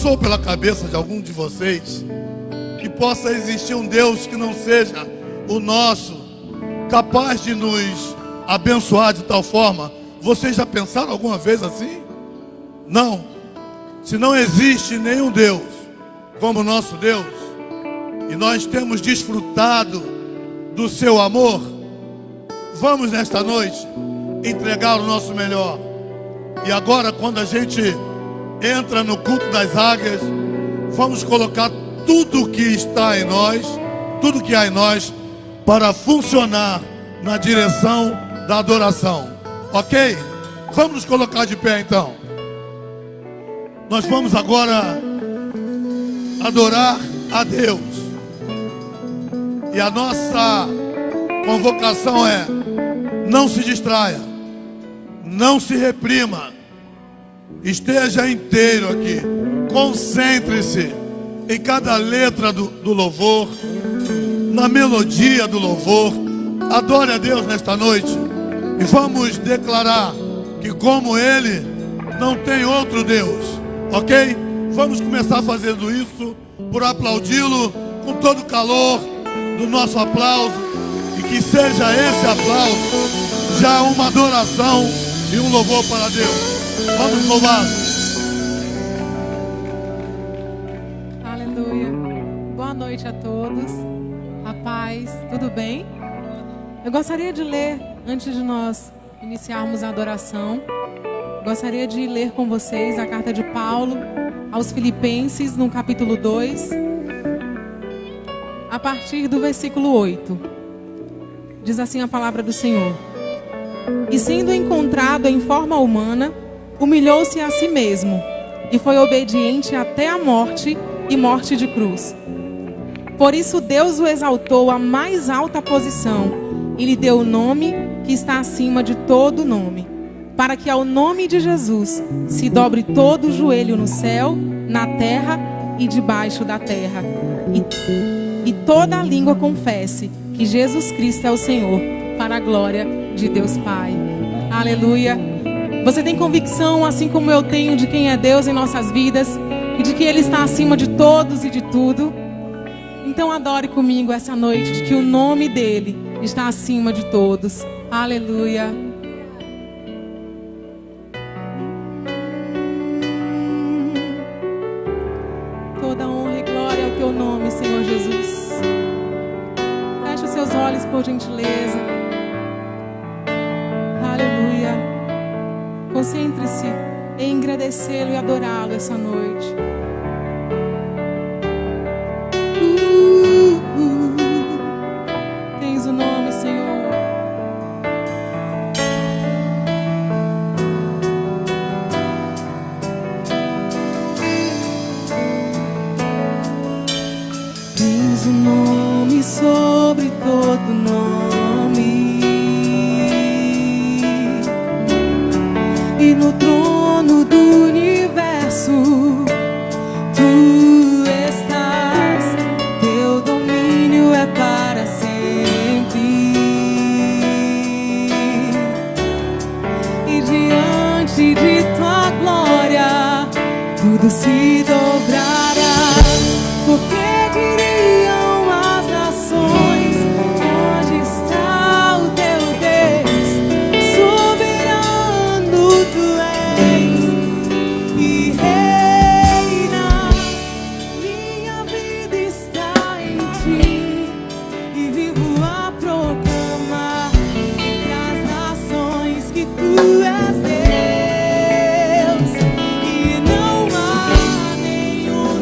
passou pela cabeça de algum de vocês que possa existir um Deus que não seja o nosso, capaz de nos abençoar de tal forma? Vocês já pensaram alguma vez assim? Não. Se não existe nenhum Deus como o nosso Deus, e nós temos desfrutado do seu amor, vamos nesta noite entregar o nosso melhor. E agora, quando a gente entra no culto das águias, vamos colocar tudo que está em nós, tudo que há em nós, para funcionar na direção da adoração. Ok? Vamos nos colocar de pé então. Nós vamos agora adorar a Deus. E a nossa convocação é: não se distraia, não se reprima, esteja inteiro aqui, concentre-se em cada letra do louvor, na melodia do louvor. Adore a Deus nesta noite e vamos declarar que, como Ele, não tem outro Deus, ok? Vamos começar fazendo isso por aplaudi-lo com todo o calor do nosso aplauso, e que seja esse aplauso já uma adoração e um louvor para Deus. Vamos louvar. Aleluia. Boa noite a todos. A paz, tudo bem? Eu gostaria de ler, antes de nós iniciarmos a adoração, gostaria de ler com vocês a carta de Paulo aos Filipenses, no capítulo 2, a partir do versículo 8. Diz assim a palavra do Senhor: E sendo encontrado em forma humana, humilhou-se a si mesmo, e foi obediente até a morte, e morte de cruz. Por isso Deus o exaltou à mais alta posição, e lhe deu o nome que está acima de todo nome, para que ao nome de Jesus se dobre todo o joelho no céu, na terra e debaixo da terra, e toda a língua confesse que Jesus Cristo é o Senhor, para a glória de Deus Pai. Aleluia. Você tem convicção, assim como eu tenho, de quem é Deus em nossas vidas e de que Ele está acima de todos e de tudo? Então adore comigo essa noite, de que o nome dEle está acima de todos. Aleluia. Toda honra e glória ao teu nome, Senhor Jesus. Feche os seus olhos, por gentileza. Aleluia. Concentre-se em agradecê-lo e adorá-lo essa noite. Tens o nome, Senhor. Tens o nome sobre todo nome, e no trono do universo tu estás, teu domínio é para sempre, e diante de tua glória tudo se dobrará. Porque diriam as nações: onde está o teu Deus? Soberano tu és e reinas. Minha vida está em ti e vivo a proclamar entre as nações que tu és Deus, e não há nenhum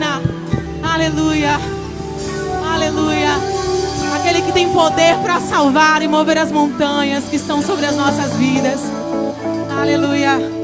reina. Aleluia. Aleluia. Aquele que tem poder para salvar e mover as montanhas que estão sobre as nossas vidas. Aleluia.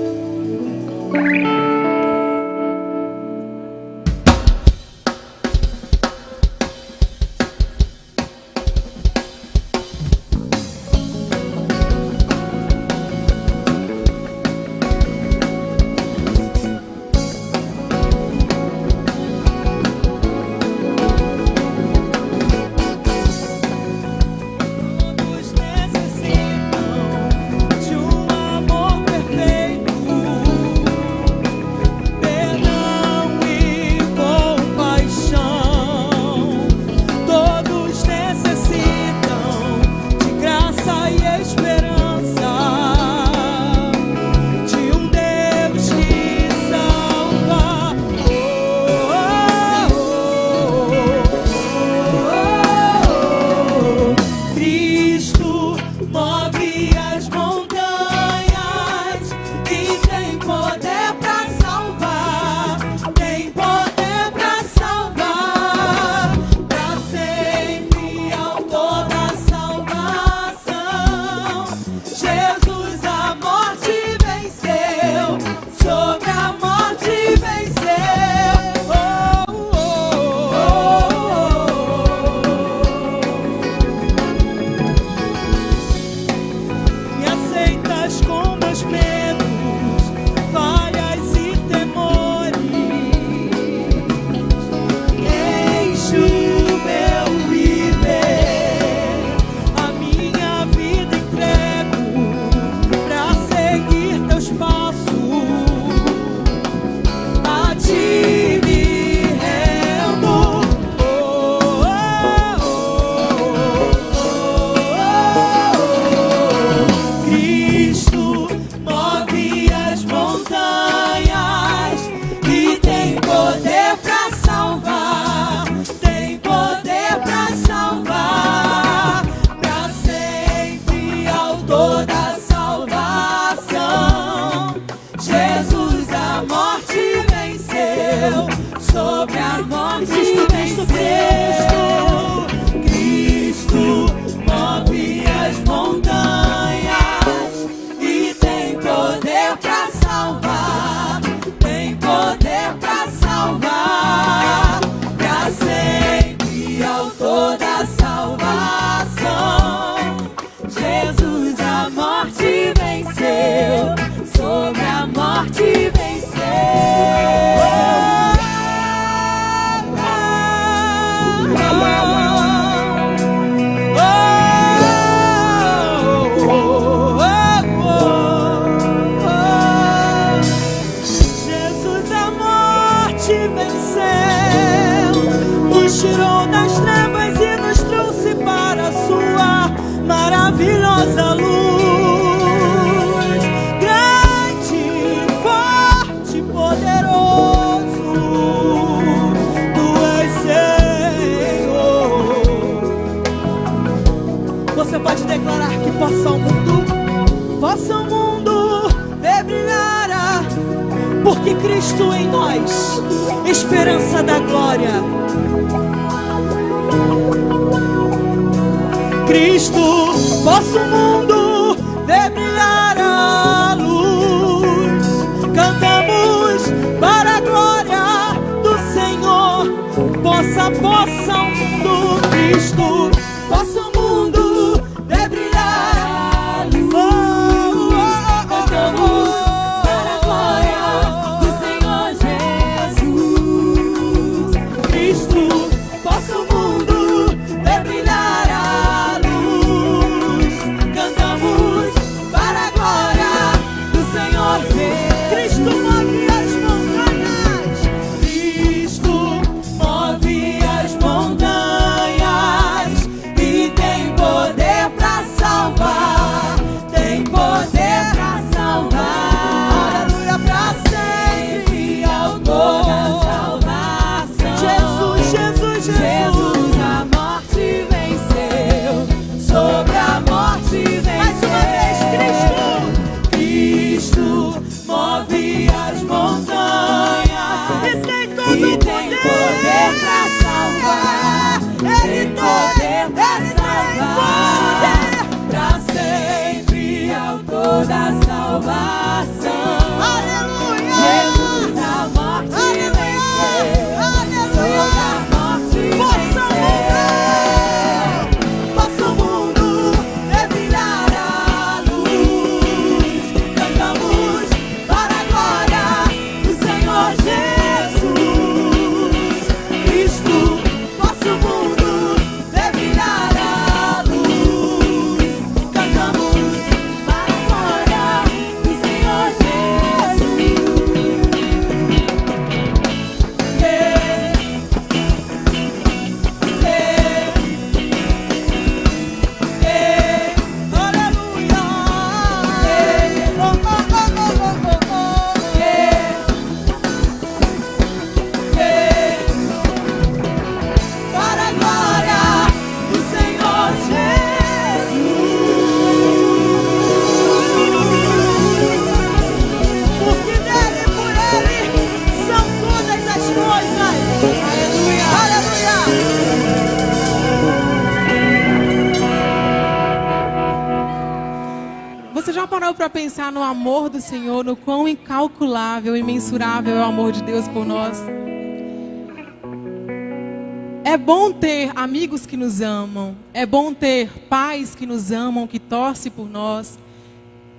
Sobre a morte venceu. Cristo move as montanhas e tem poder pra salvar. Tem poder pra salvar. Pra sempre, autor da salvação. Jesus a morte venceu. Sobre a morte venceu. Tirou das trevas e nos trouxe para a sua maravilhosa luz. Grande, forte, poderoso, Tu és Senhor. Você pode declarar que possa o mundo ver brilhar, porque Cristo em nós, esperança da glória. Cristo, possa o mundo ver brilhar a luz. Cantamos para a glória do Senhor. Possa o mundo, Cristo, possa o mundo ver brilhar a luz. Cantamos para a glória do Senhor Jesus. Cristo, possa o mundo ver brilhar. Cristo move as montanhas. Cristo move as montanhas e tem poder pra salvar. Tem poder pra salvar. Aleluia, pra sempre, autor da salvação. Jesus, a morte venceu. Sobre a morte venceu. Mais uma vez, Cristo move as montanhas e tem todo o poder. parou para pensar no amor do Senhor, no quão incalculável e imensurável é o amor de Deus por nós? É bom ter amigos que nos amam. É bom ter pais que nos amam, que torcem por nós.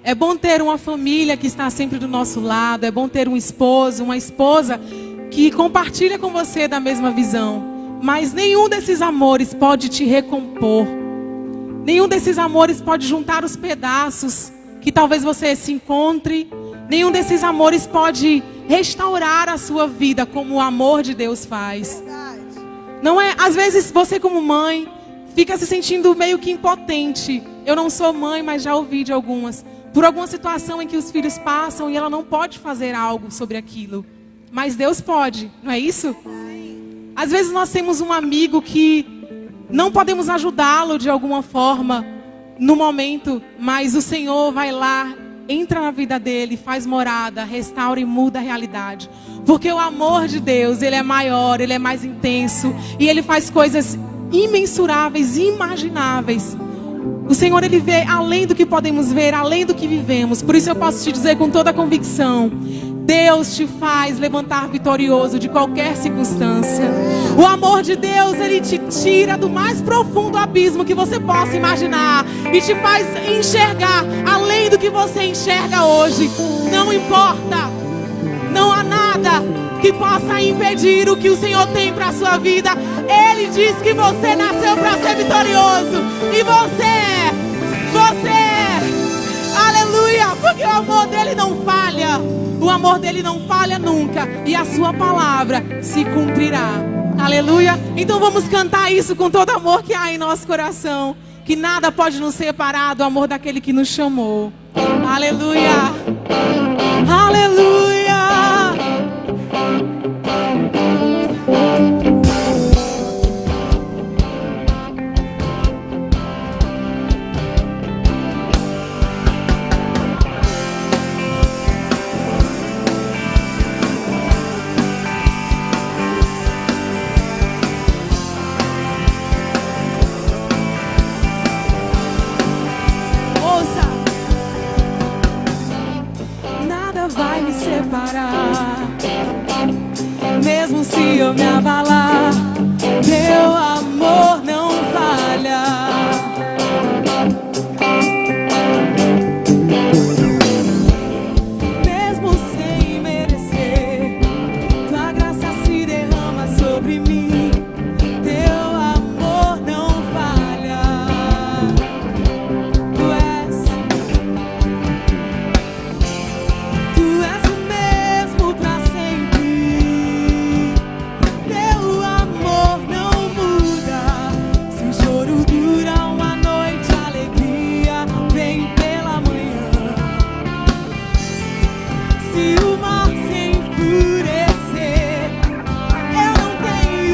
É bom ter uma família que está sempre do nosso lado. É bom ter um esposo, uma esposa que compartilha com você da mesma visão. Mas nenhum desses amores pode te recompor. Nenhum desses amores pode juntar os pedaços que talvez você se encontre. Nenhum desses amores pode restaurar a sua vida como o amor de Deus faz. Não é, às vezes você como mãe fica se sentindo meio que impotente. Eu não sou mãe, mas já ouvi de algumas. Por alguma situação em que os filhos passam e ela não pode fazer algo sobre aquilo. Mas Deus pode, não é isso? Às vezes nós temos um amigo que não podemos ajudá-lo de alguma forma no momento, mas o Senhor vai lá, entra na vida dele, faz morada, restaura e muda a realidade. Porque o amor de Deus, ele é maior, ele é mais intenso e ele faz coisas imensuráveis, imagináveis. O Senhor, ele vê além do que podemos ver, além do que vivemos. Por isso eu posso te dizer com toda a convicção: Deus te faz levantar vitorioso de qualquer circunstância. O amor de Deus, ele te tira do mais profundo abismo que você possa imaginar e te faz enxergar além do que você enxerga hoje. Não importa, não há nada que possa impedir o que o Senhor tem para a sua vida. Ele diz que você nasceu para ser vitorioso. E você, aleluia, porque o amor dele não falha. O amor dele não falha nunca. E a sua palavra se cumprirá. Aleluia. Então vamos cantar isso com todo amor que há em nosso coração. Que nada pode nos separar do amor daquele que nos chamou. Aleluia. Aleluia. Vai me separar, mesmo se eu me abalar, teu amor não falha. Mesmo sem merecer, tua graça se derrama sobre mim, teu amor não falha. Tu és o mesmo pra sempre. Teu amor não muda. Se o choro dura uma noite, a alegria vem pela manhã. Se o mar se enfurecer, eu não tenho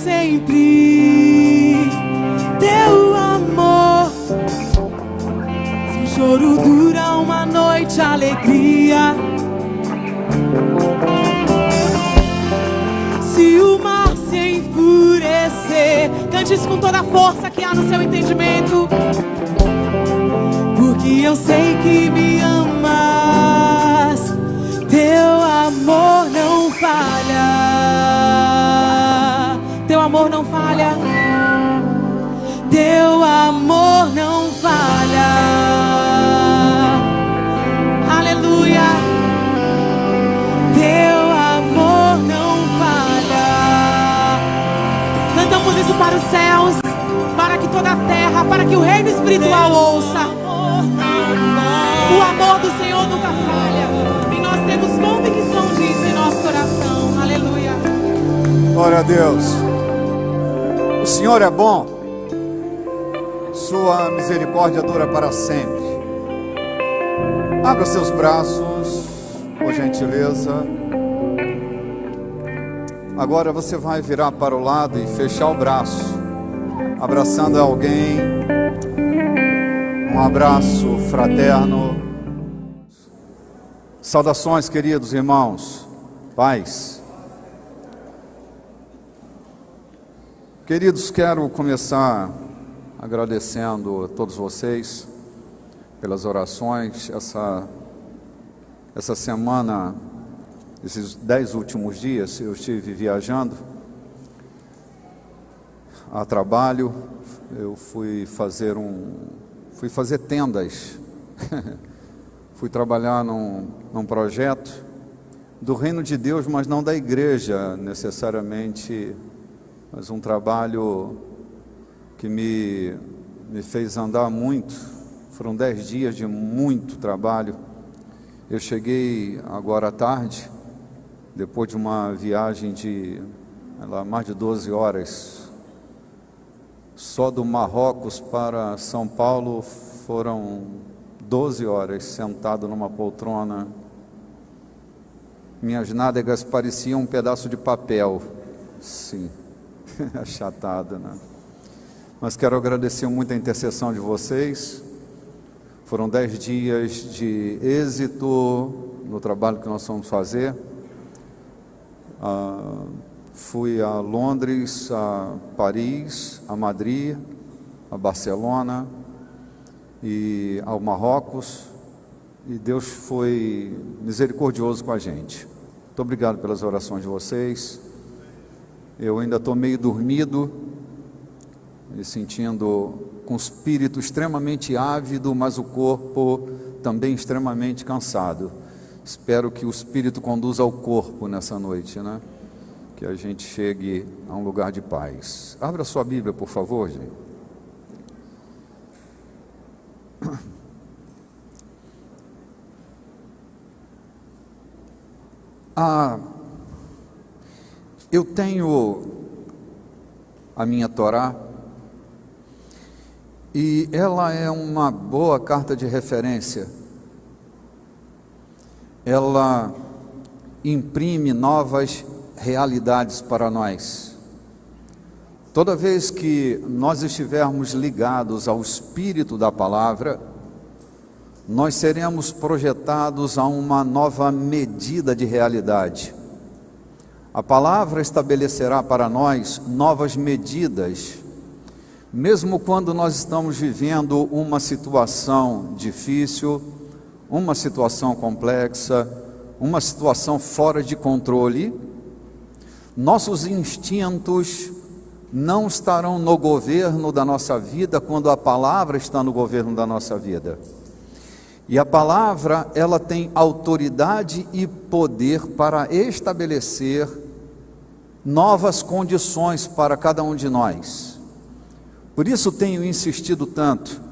sempre. Teu amor, se o choro dura uma noite, alegria. Se o mar se enfurecer, cante isso com toda a força que há no seu entendimento. Porque eu sei que me amas, teu amor não falha. Teu amor não falha. Teu amor não falha. Aleluia. Teu amor não falha. Cantamos isso para os céus, para que toda a terra, para que o reino espiritual ouça. O amor do Senhor nunca falha. E nós temos convicção disso em nosso coração. Aleluia. Glória a Deus. O Senhor é bom. Sua misericórdia dura para sempre. Abra seus braços, por gentileza. Agora você vai virar para o lado e fechar o braço, abraçando alguém. Um abraço fraterno. Saudações, queridos irmãos. Paz. Queridos, quero começar agradecendo a todos vocês pelas orações. Essa semana, esses 10 últimos dias, eu estive viajando a trabalho. Eu fui fazer tendas. Fui trabalhar num projeto do reino de Deus, mas não da igreja necessariamente, mas um trabalho que me fez andar muito. Foram 10 dias de muito trabalho. Eu cheguei agora à tarde, depois de uma viagem de mais de 12 horas. Só do Marrocos para São Paulo foram 12 horas sentado numa poltrona. Minhas nádegas pareciam um pedaço de papel. Sim, achatado, né? Mas quero agradecer muito a intercessão de vocês. Foram 10 dias de êxito no trabalho que nós vamos fazer. Fui a Londres, a Paris, a Madrid, a Barcelona e ao Marrocos, e Deus foi misericordioso com a gente. Muito obrigado pelas orações de vocês. Eu ainda estou meio dormido, me sentindo com o espírito extremamente ávido, mas o corpo também extremamente cansado. Espero que o espírito conduza ao corpo nessa noite, né? Que a gente chegue a um lugar de paz. Abra sua Bíblia, por favor, gente. Eu tenho a minha Torá, e ela é uma boa carta de referência. Ela imprime novas realidades para nós. Toda vez que nós estivermos ligados ao Espírito da Palavra, nós seremos projetados a uma nova medida de realidade. A Palavra estabelecerá para nós novas medidas, mesmo quando nós estamos vivendo uma situação difícil, uma situação complexa, uma situação fora de controle. Nossos instintos não estarão no governo da nossa vida quando a palavra está no governo da nossa vida. E a palavra, ela tem autoridade e poder para estabelecer novas condições para cada um de nós. Por isso tenho insistido tanto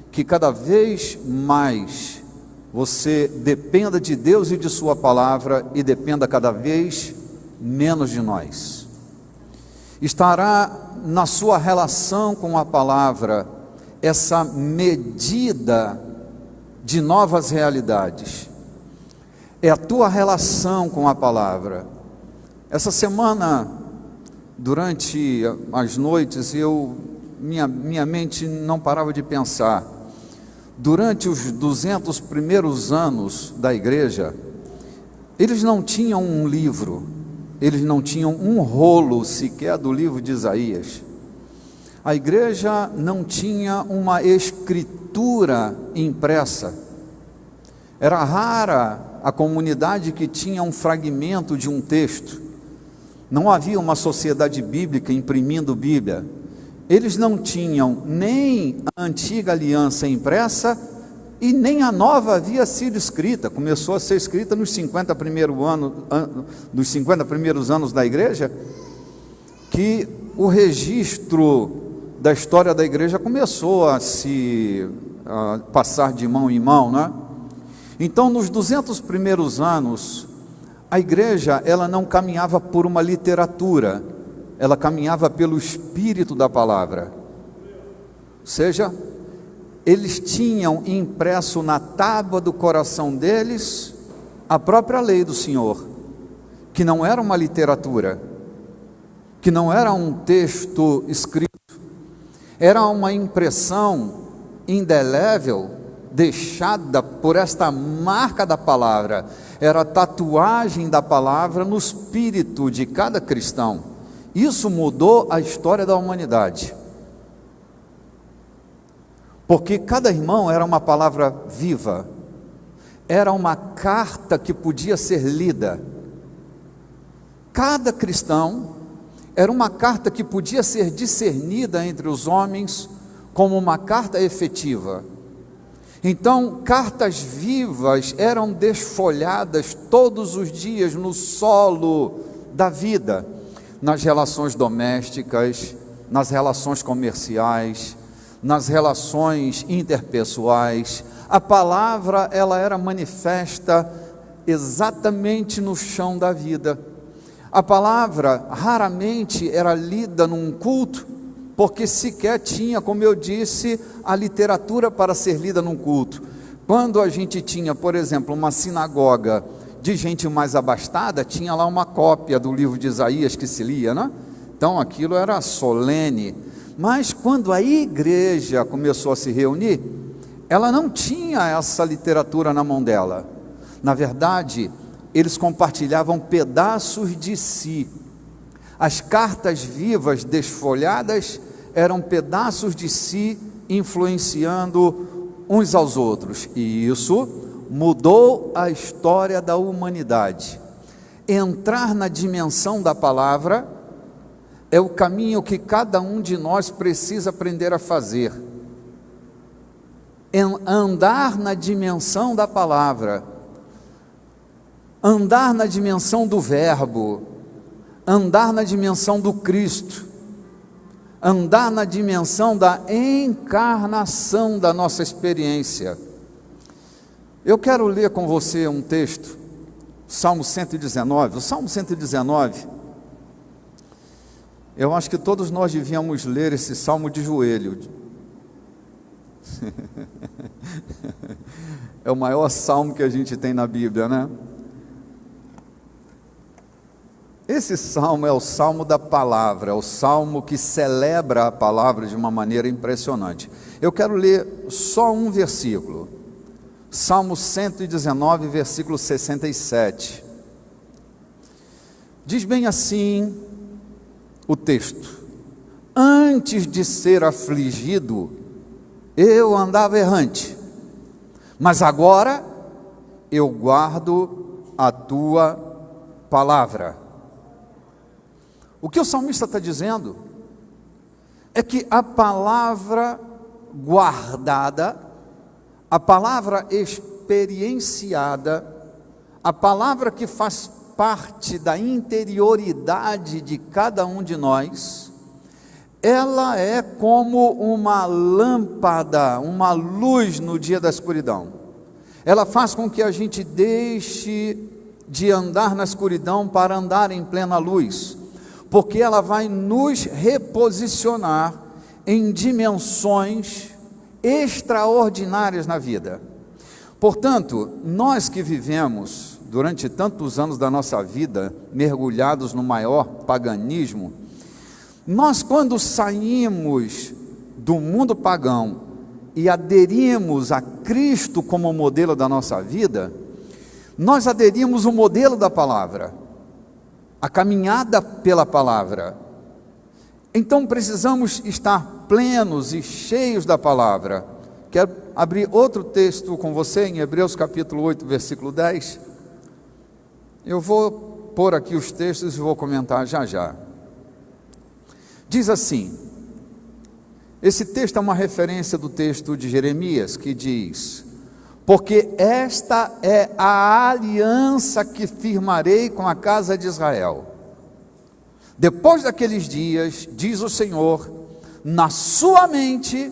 que cada vez mais você dependa de Deus e de sua palavra, e dependa cada vez menos de nós. Estará na sua relação com a palavra essa medida de novas realidades. É a tua relação com a palavra. Essa semana durante as noites, minha mente não parava de pensar. Durante os 200 primeiros anos da igreja, eles não tinham um livro, eles não tinham um rolo sequer do livro de Isaías. A igreja não tinha uma escritura impressa. Era rara a comunidade que tinha um fragmento de um texto. Não havia uma sociedade bíblica imprimindo Bíblia. Eles não tinham nem a antiga aliança impressa e nem a nova havia sido escrita. Começou a ser escrita nos 50 primeiros anos da igreja, que o registro da história da igreja começou a se passar de mão em mão, né? Então, nos 200 primeiros anos, a igreja, ela não caminhava por uma literatura, ela caminhava pelo espírito da palavra. Ou seja, eles tinham impresso na tábua do coração deles a própria lei do Senhor, que não era uma literatura, que não era um texto escrito, era uma impressão indelével, deixada por esta marca da palavra, era a tatuagem da palavra no espírito de cada cristão. Isso mudou a história da humanidade, porque cada irmão era uma palavra viva, era uma carta que podia ser lida. Cada cristão era uma carta que podia ser discernida entre os homens como uma carta efetiva. Então, cartas vivas eram desfolhadas todos os dias no solo da vida, nas relações domésticas, nas relações comerciais, nas relações interpessoais. A palavra, ela era manifesta exatamente no chão da vida. A palavra raramente era lida num culto, porque sequer tinha, como eu disse, a literatura para ser lida num culto. Quando a gente tinha, por exemplo, uma sinagoga de gente mais abastada, tinha lá uma cópia do livro de Isaías que se lia, né? Então aquilo era solene. Mas quando a igreja começou a se reunir, ela não tinha essa literatura na mão dela. Na verdade, eles compartilhavam pedaços de si. As cartas vivas desfolhadas eram pedaços de si influenciando uns aos outros. E isso mudou a história da humanidade. Entrar na dimensão da palavra é o caminho que cada um de nós precisa aprender a fazer. Andar na dimensão da palavra, andar na dimensão do verbo, andar na dimensão do Cristo, andar na dimensão da encarnação da nossa experiência. Eu quero ler com você um texto, Salmo 119. O Salmo 119, eu acho que todos nós devíamos ler esse salmo de joelho. É o maior salmo que a gente tem na Bíblia, né? Esse salmo é o salmo da palavra, é o salmo que celebra a palavra de uma maneira impressionante. Eu quero ler só um versículo, Salmo 119, versículo 67. Diz bem assim o texto: antes de ser afligido, eu andava errante, mas agora eu guardo a tua palavra. O que o salmista está dizendo é que a palavra guardada, a palavra experienciada, a palavra que faz parte da interioridade de cada um de nós, ela é como uma lâmpada, uma luz no dia da escuridão. Ela faz com que a gente deixe de andar na escuridão para andar em plena luz, porque ela vai nos reposicionar em dimensões extraordinárias na vida. Portanto, nós que vivemos durante tantos anos da nossa vida mergulhados no maior paganismo, Nós, quando saímos do mundo pagão e aderimos a Cristo como modelo da nossa vida, nós aderimos o modelo da palavra, a caminhada pela palavra. Então precisamos estar plenos e cheios da palavra. Quero abrir outro texto com você em Hebreus capítulo 8, versículo 10. Eu vou pôr aqui os textos e vou comentar já já. Diz assim, esse texto é uma referência do texto de Jeremias, que diz: porque esta é a aliança que firmarei com a casa de Israel. Depois daqueles dias, diz o Senhor, na sua mente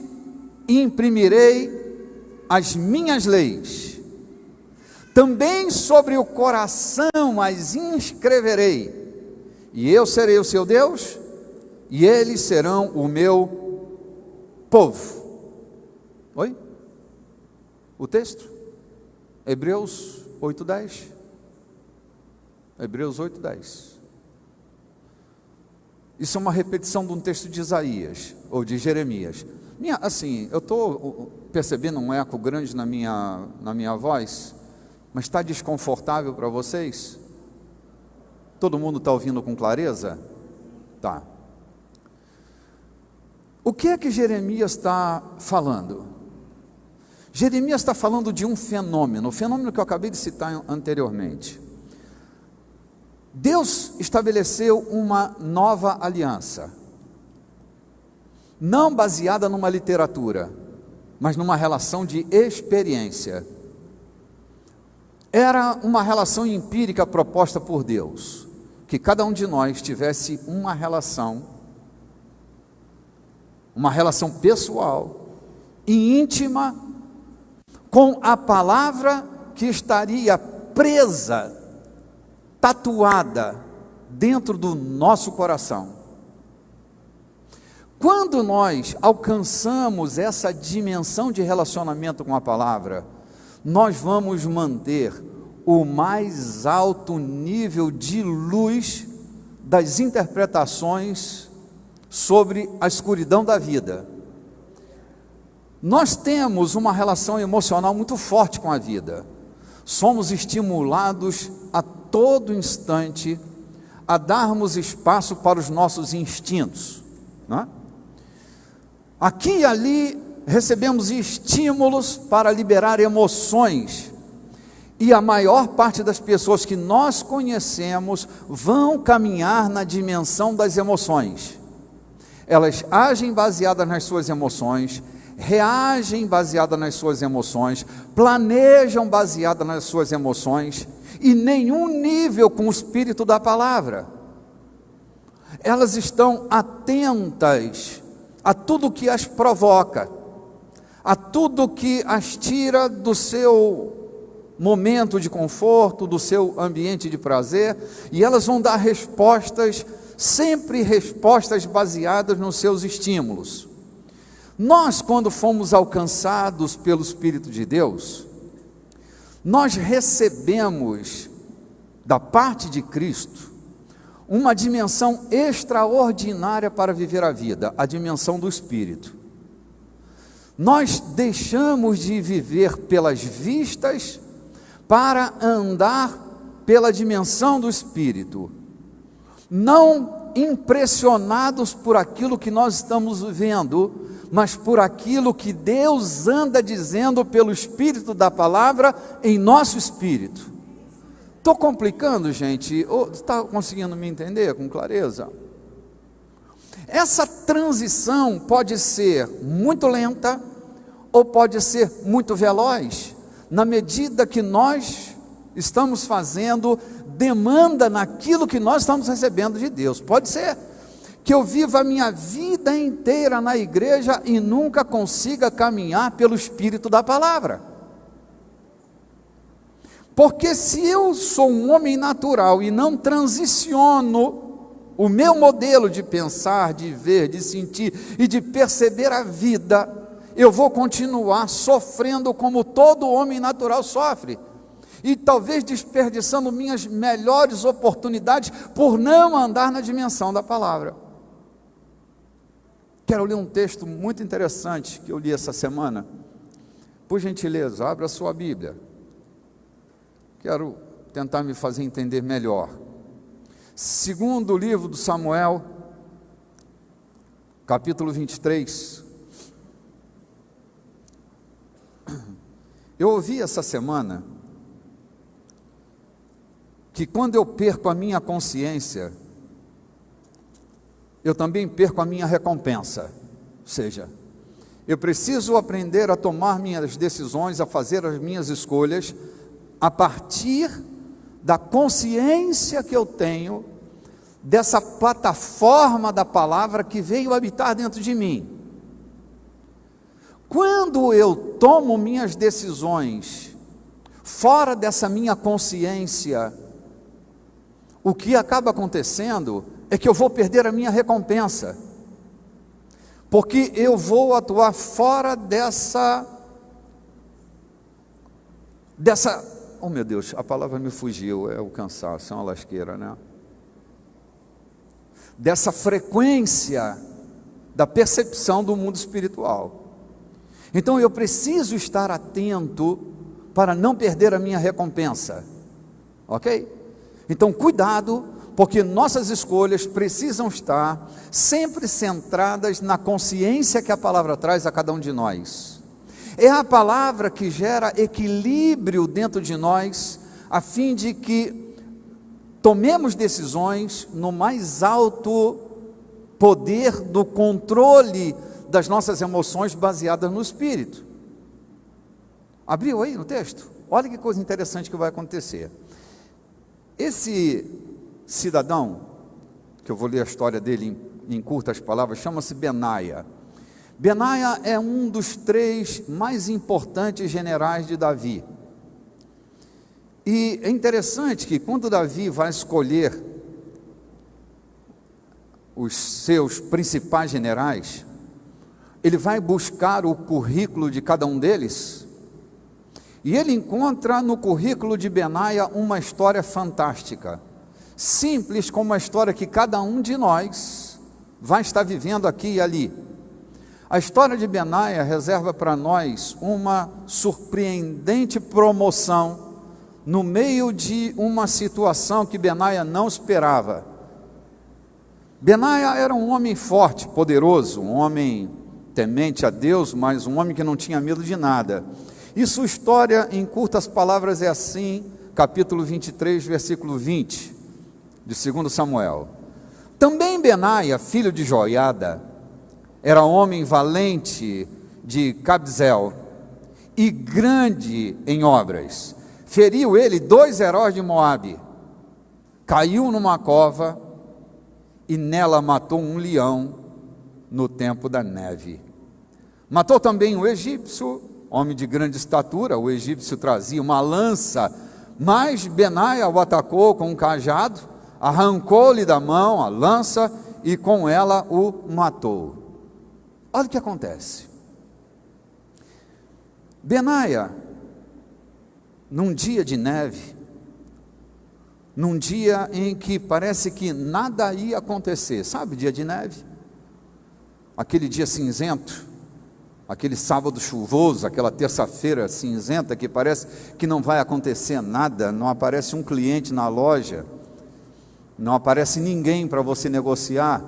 imprimirei as minhas leis, também sobre o coração as inscreverei, e eu serei o seu Deus, e eles serão o meu povo. Oi? O texto? Hebreus 8:10. Hebreus 8:10. Isso é uma repetição de um texto de Isaías, ou de Jeremias. Eu estou percebendo um eco grande na minha voz, mas está desconfortável para vocês? Todo mundo está ouvindo com clareza? Tá. O que é que Jeremias está falando? Jeremias está falando de um fenômeno, o fenômeno que eu acabei de citar anteriormente. Deus estabeleceu uma nova aliança, não baseada numa literatura, mas numa relação de experiência. Era uma relação empírica proposta por Deus, que cada um de nós tivesse uma relação pessoal e íntima com a palavra que estaria presa, tatuada dentro do nosso coração. Quando nós alcançamos essa dimensão de relacionamento com a palavra, nós vamos manter o mais alto nível de luz das interpretações sobre a escuridão da vida. Nós temos uma relação emocional muito forte com a vida. Somos estimulados a todo instante a darmos espaço para os nossos instintos, não é? Aqui e ali recebemos estímulos para liberar emoções, e a maior parte das pessoas que nós conhecemos vão caminhar na dimensão das emoções. Elas agem baseadas nas suas emoções, reagem baseadas nas suas emoções, planejam baseadas nas suas emoções, e nenhum nível com o espírito da palavra. Elas estão atentas a tudo que as provoca, a tudo que as tira do seu momento de conforto, do seu ambiente de prazer, e elas vão dar respostas, sempre respostas baseadas nos seus estímulos. Nós, quando fomos alcançados pelo Espírito de Deus, nós recebemos da parte de Cristo uma dimensão extraordinária para viver a vida, a dimensão do Espírito. Nós deixamos de viver pelas vistas para andar pela dimensão do Espírito, não impressionados por aquilo que nós estamos vivendo, mas por aquilo que Deus anda dizendo pelo Espírito da palavra em nosso espírito. Estou complicando, gente? Está conseguindo me entender com clareza? Essa transição pode ser muito lenta ou pode ser muito veloz, na medida que nós estamos fazendo demanda naquilo que nós estamos recebendo de Deus. Pode ser que eu viva a minha vida inteira na igreja e nunca consiga caminhar pelo Espírito da palavra. Porque se eu sou um homem natural e não transiciono o meu modelo de pensar, de ver, de sentir e de perceber a vida, eu vou continuar sofrendo como todo homem natural sofre, e talvez desperdiçando minhas melhores oportunidades por não andar na dimensão da palavra. Quero ler um texto muito interessante que eu li essa semana. Por gentileza, abra a sua Bíblia. Quero tentar me fazer entender melhor. Segundo livro do Samuel, capítulo 23. Eu ouvi essa semana que quando eu perco a minha consciência, eu também perco a minha recompensa. Ou seja, eu preciso aprender a tomar minhas decisões, a fazer as minhas escolhas, a partir da consciência que eu tenho dessa plataforma da palavra que veio habitar dentro de mim. Quando eu tomo minhas decisões fora dessa minha consciência, o que acaba acontecendo é que eu vou perder a minha recompensa, porque eu vou atuar fora dessa, oh meu Deus, a palavra me fugiu, é o cansaço, é uma lasqueira, né? Dessa frequência da percepção do mundo espiritual. Então eu preciso estar atento para não perder a minha recompensa, ok? Então cuidado, porque nossas escolhas precisam estar sempre centradas na consciência que a palavra traz a cada um de nós. É a palavra que gera equilíbrio dentro de nós, a fim de que tomemos decisões no mais alto poder do controle das nossas emoções baseadas no Espírito. Abriu aí no texto? Olha que coisa interessante que vai acontecer. Esse cidadão, que eu vou ler a história dele em curtas palavras, chama-se Benaia. Benaia é um dos 3 mais importantes generais de Davi. E é interessante que quando Davi vai escolher os seus principais generais, ele vai buscar o currículo de cada um deles, e ele encontra no currículo de Benaia uma história fantástica, simples como a história que cada um de nós vai estar vivendo aqui e ali. A história de Benaia reserva para nós uma surpreendente promoção no meio de uma situação que Benaia não esperava. Benaia era um homem forte, poderoso, um homem temente a Deus, mas um homem que não tinha medo de nada. E sua história, em curtas palavras, é assim, capítulo 23, versículo 20, de 2 Samuel. Também Benaia, filho de Joiada, era homem valente de Cabzel e grande em obras. Feriu ele 2 heróis de Moabe, caiu numa cova e nela matou um leão no tempo da neve. Matou também um egípcio, homem de grande estatura. O egípcio trazia uma lança, mas Benaia o atacou com um cajado, arrancou-lhe da mão a lança e com ela o matou. Olha o que acontece. Benaia, num dia de neve, num dia em que parece que nada ia acontecer, sabe, dia de neve? Aquele dia cinzento, aquele sábado chuvoso, aquela terça-feira cinzenta que parece que não vai acontecer nada, não aparece um cliente na loja, não aparece ninguém para você negociar,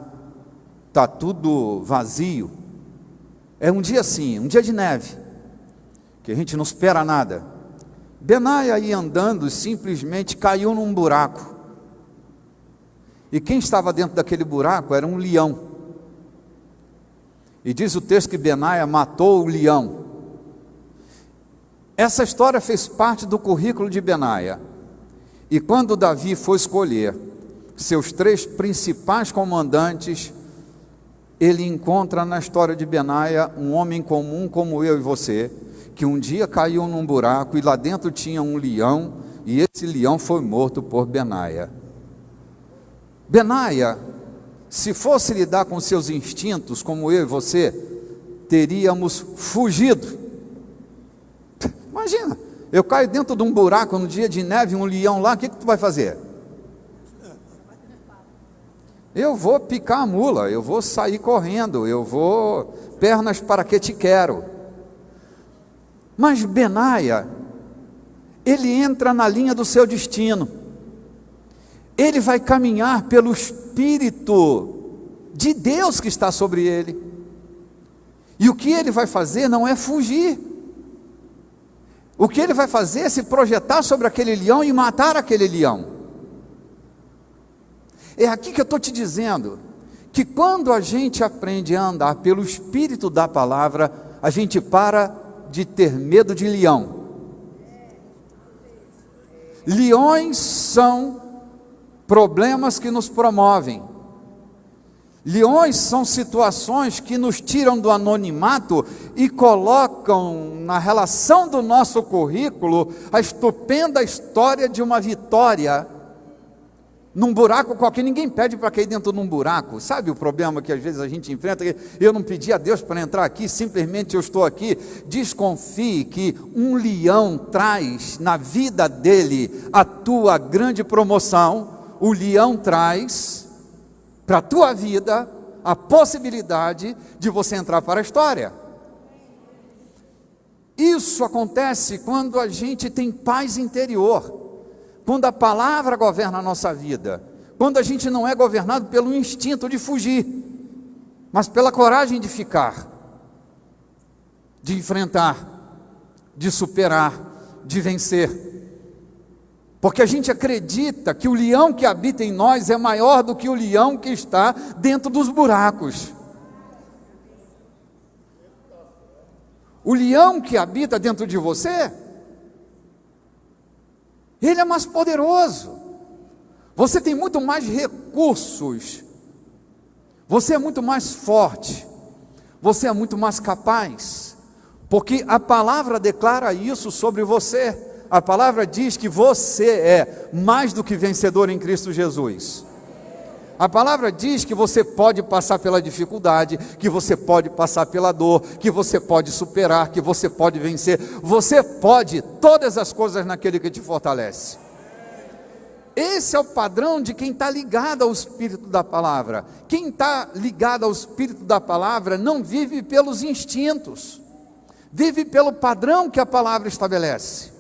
está tudo vazio. É um dia assim, um dia de neve, que a gente não espera nada. Benaia ia andando e simplesmente caiu num buraco. E quem estava dentro daquele buraco era um leão. E diz o texto que Benaia matou o leão. Essa história fez parte do currículo de Benaia. E quando Davi foi escolher seus 3 principais comandantes, ele encontra na história de Benaia um homem comum como eu e você, que um dia caiu num buraco e lá dentro tinha um leão, e esse leão foi morto por Benaia. Benaia, se fosse lidar com seus instintos, como eu e você, teríamos fugido. Imagina, eu caio dentro de um buraco no dia de neve, um leão lá, o que tu vai fazer? eu vou picar a mula, eu vou sair correndo, eu vou, pernas para que te quero. Mas Benaia, ele entra na linha do seu destino, ele vai caminhar pelo Espírito de Deus que está sobre ele, e o que ele vai fazer não é fugir, o que ele vai fazer é se projetar sobre aquele leão e matar aquele leão. É aqui que eu estou te dizendo, que quando a gente aprende a andar pelo Espírito da palavra, a gente para de ter medo de leão. Leões são problemas que nos promovem. Leões são situações que nos tiram do anonimato e colocam na relação do nosso currículo a estupenda história de uma vitória num buraco qualquer. Ninguém pede para cair dentro de um buraco. Sabe o problema que às vezes a gente enfrenta? Eu não pedi a Deus para entrar aqui, simplesmente eu estou aqui. Desconfie que um leão traz na vida dele a tua grande promoção. O leão traz para a tua vida a possibilidade de você entrar para a história. Isso acontece quando a gente tem paz interior, quando a palavra governa a nossa vida, quando a gente não é governado pelo instinto de fugir, mas pela coragem de ficar, de enfrentar, de superar, de vencer. Porque a gente acredita que o leão que habita em nós é maior do que o leão que está dentro dos buracos. O leão que habita dentro de você, ele é mais poderoso. Você tem muito mais recursos. Você é muito mais forte. Você é muito mais capaz. Porque a palavra declara isso sobre você. A palavra diz que você é mais do que vencedor em Cristo Jesus. A palavra diz que você pode passar pela dificuldade, que você pode passar pela dor, que você pode superar, que você pode vencer. Você pode todas as coisas naquele que te fortalece. Esse é o padrão de quem está ligado ao Espírito da palavra. Quem está ligado ao Espírito da palavra não vive pelos instintos, vive pelo padrão que a palavra estabelece.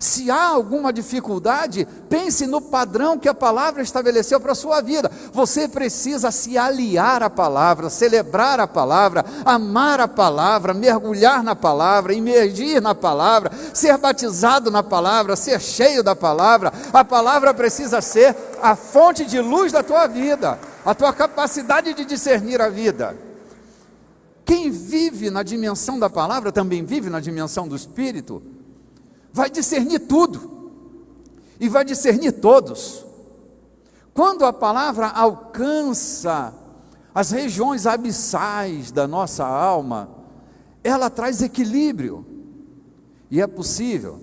Se há alguma dificuldade, pense no padrão que a palavra estabeleceu para a sua vida. Você precisa se aliar à palavra, celebrar a palavra, amar a palavra, mergulhar na palavra, imergir na palavra, ser batizado na palavra, ser cheio da palavra. A palavra precisa ser a fonte de luz da tua vida, a tua capacidade de discernir a vida. Quem vive na dimensão da palavra também vive na dimensão do Espírito. Vai discernir tudo, e vai discernir todos. Quando a palavra alcança as regiões abissais da nossa alma, ela traz equilíbrio, e é possível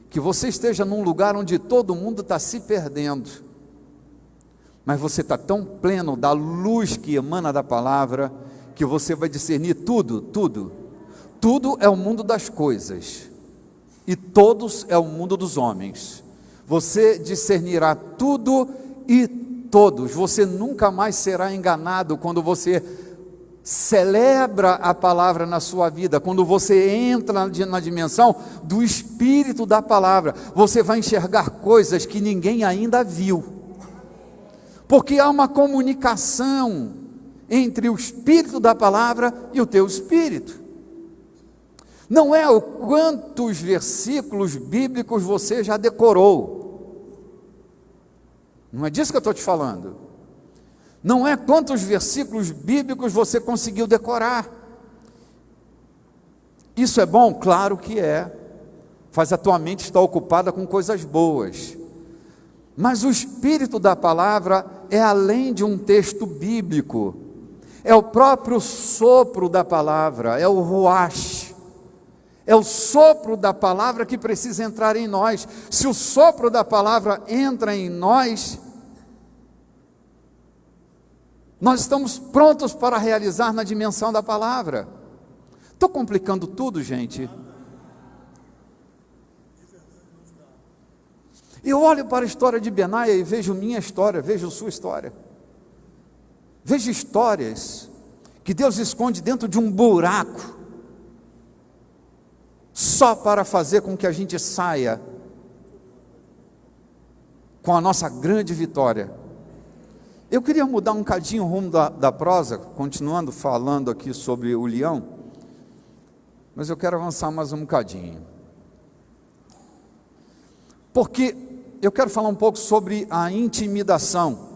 que você esteja num lugar onde todo mundo está se perdendo, mas você está tão pleno da luz que emana da palavra, que você vai discernir tudo. Tudo é o mundo das coisas, e todos é o mundo dos homens. Você discernirá tudo e todos. Você nunca mais será enganado quando você celebra a palavra na sua vida. Quando você entra na dimensão do Espírito da palavra, você vai enxergar coisas que ninguém ainda viu, porque há uma comunicação entre o Espírito da palavra e o teu espírito. Não é o quantos versículos bíblicos você já decorou. Não é disso que eu estou te falando. Não é quantos versículos bíblicos você conseguiu decorar. Isso é bom? Claro que é. Faz a tua mente estar ocupada com coisas boas. Mas o Espírito da palavra é além de um texto bíblico. É o próprio sopro da palavra, é o ruach. É o sopro da palavra que precisa entrar em nós. Se o sopro da palavra entra em nós, nós estamos prontos para realizar na dimensão da palavra. Estou complicando tudo, gente? Eu olho para a história de Benaia e vejo minha história, vejo sua história. Veja histórias que Deus esconde dentro de um buraco, só para fazer com que a gente saia com a nossa grande vitória. Eu queria mudar um cadinho o rumo da prosa, continuando falando aqui sobre o leão, mas eu quero avançar mais um cadinho, porque eu quero falar um pouco sobre a intimidação.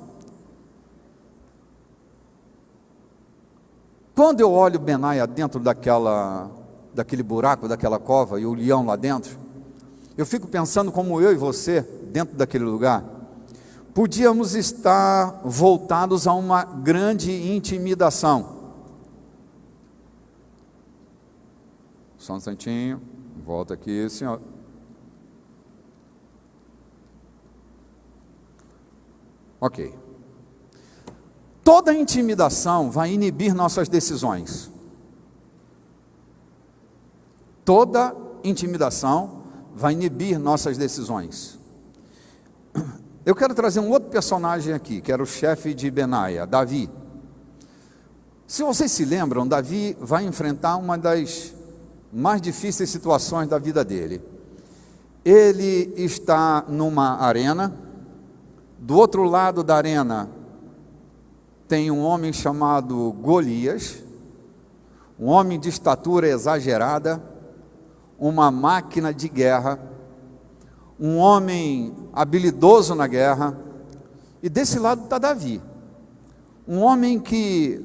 Quando eu olho Benaia dentro daquele buraco, daquela cova, e o leão lá dentro, eu fico pensando como eu e você, dentro daquele lugar, podíamos estar voltados a uma grande intimidação. Só um instantinho, volta aqui, senhor. Ok. Toda intimidação vai inibir nossas decisões. Toda intimidação vai inibir nossas decisões. Eu quero trazer um outro personagem aqui, que era o chefe de Benaia, Davi. Se vocês se lembram, Davi vai enfrentar uma das mais difíceis situações da vida dele. Ele está numa arena, do outro lado da arena tem um homem chamado Golias, um homem de estatura exagerada, uma máquina de guerra, um homem habilidoso na guerra, e desse lado está Davi, um homem que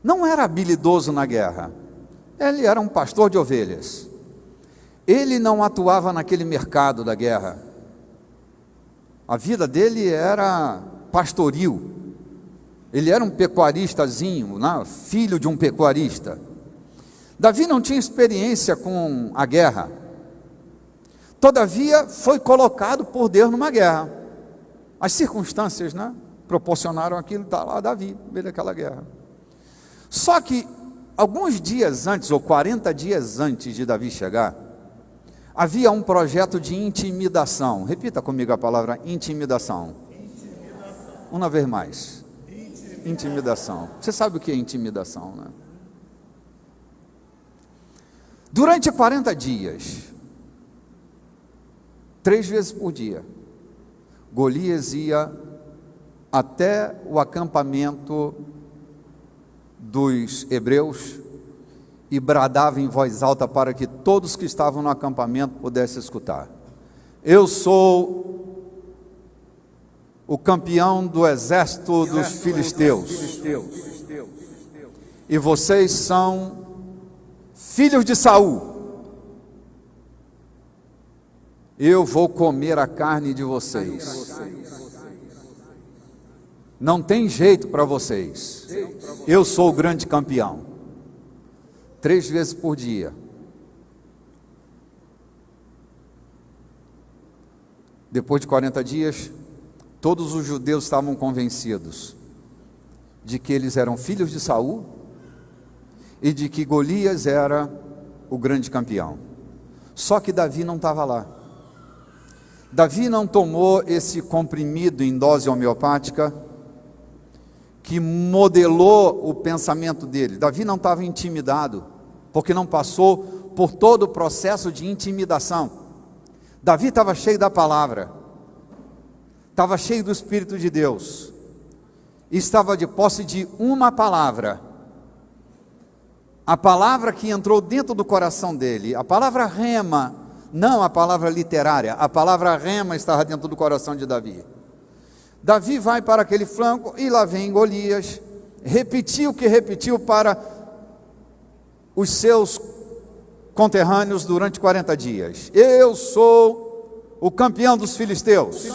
não era habilidoso na guerra, ele era um pastor de ovelhas, ele não atuava naquele mercado da guerra, a vida dele era pastoril, ele era um pecuaristazinho, né? Filho de um pecuarista. Davi não tinha experiência com a guerra, todavia foi colocado por Deus numa guerra, as circunstâncias, né, proporcionaram aquilo, está lá Davi, no meio daquela guerra. Só que alguns dias antes, ou 40 dias antes de Davi chegar, havia um projeto de intimidação. Repita comigo a palavra intimidação. Uma vez mais. Intimidação. Você sabe o que é intimidação, né? Durante 40 dias, 3 vezes por dia, Golias ia até o acampamento dos hebreus e bradava em voz alta para que todos que estavam no acampamento pudessem escutar: eu sou o campeão do exército dos filisteus, e vocês são filhos de Saul. Eu vou comer a carne de vocês. Não tem jeito para vocês. Eu sou o grande campeão. 3 vezes por dia. Depois de 40 dias, todos os judeus estavam convencidos de que eles eram filhos de Saul e de que Golias era o grande campeão. Só que Davi não estava lá. Davi não tomou esse comprimido em dose homeopática que modelou o pensamento dele. Davi não estava intimidado, porque não passou por todo o processo de intimidação. Davi estava cheio da palavra, estava cheio do Espírito de Deus, e estava de posse de uma palavra, a palavra que entrou dentro do coração dele, a palavra rema, não a palavra literária, a palavra rema estava dentro do coração de Davi. Davi vai para aquele flanco e lá vem Golias, repetiu o que repetiu para os seus conterrâneos durante 40 dias: eu sou o campeão dos filisteus.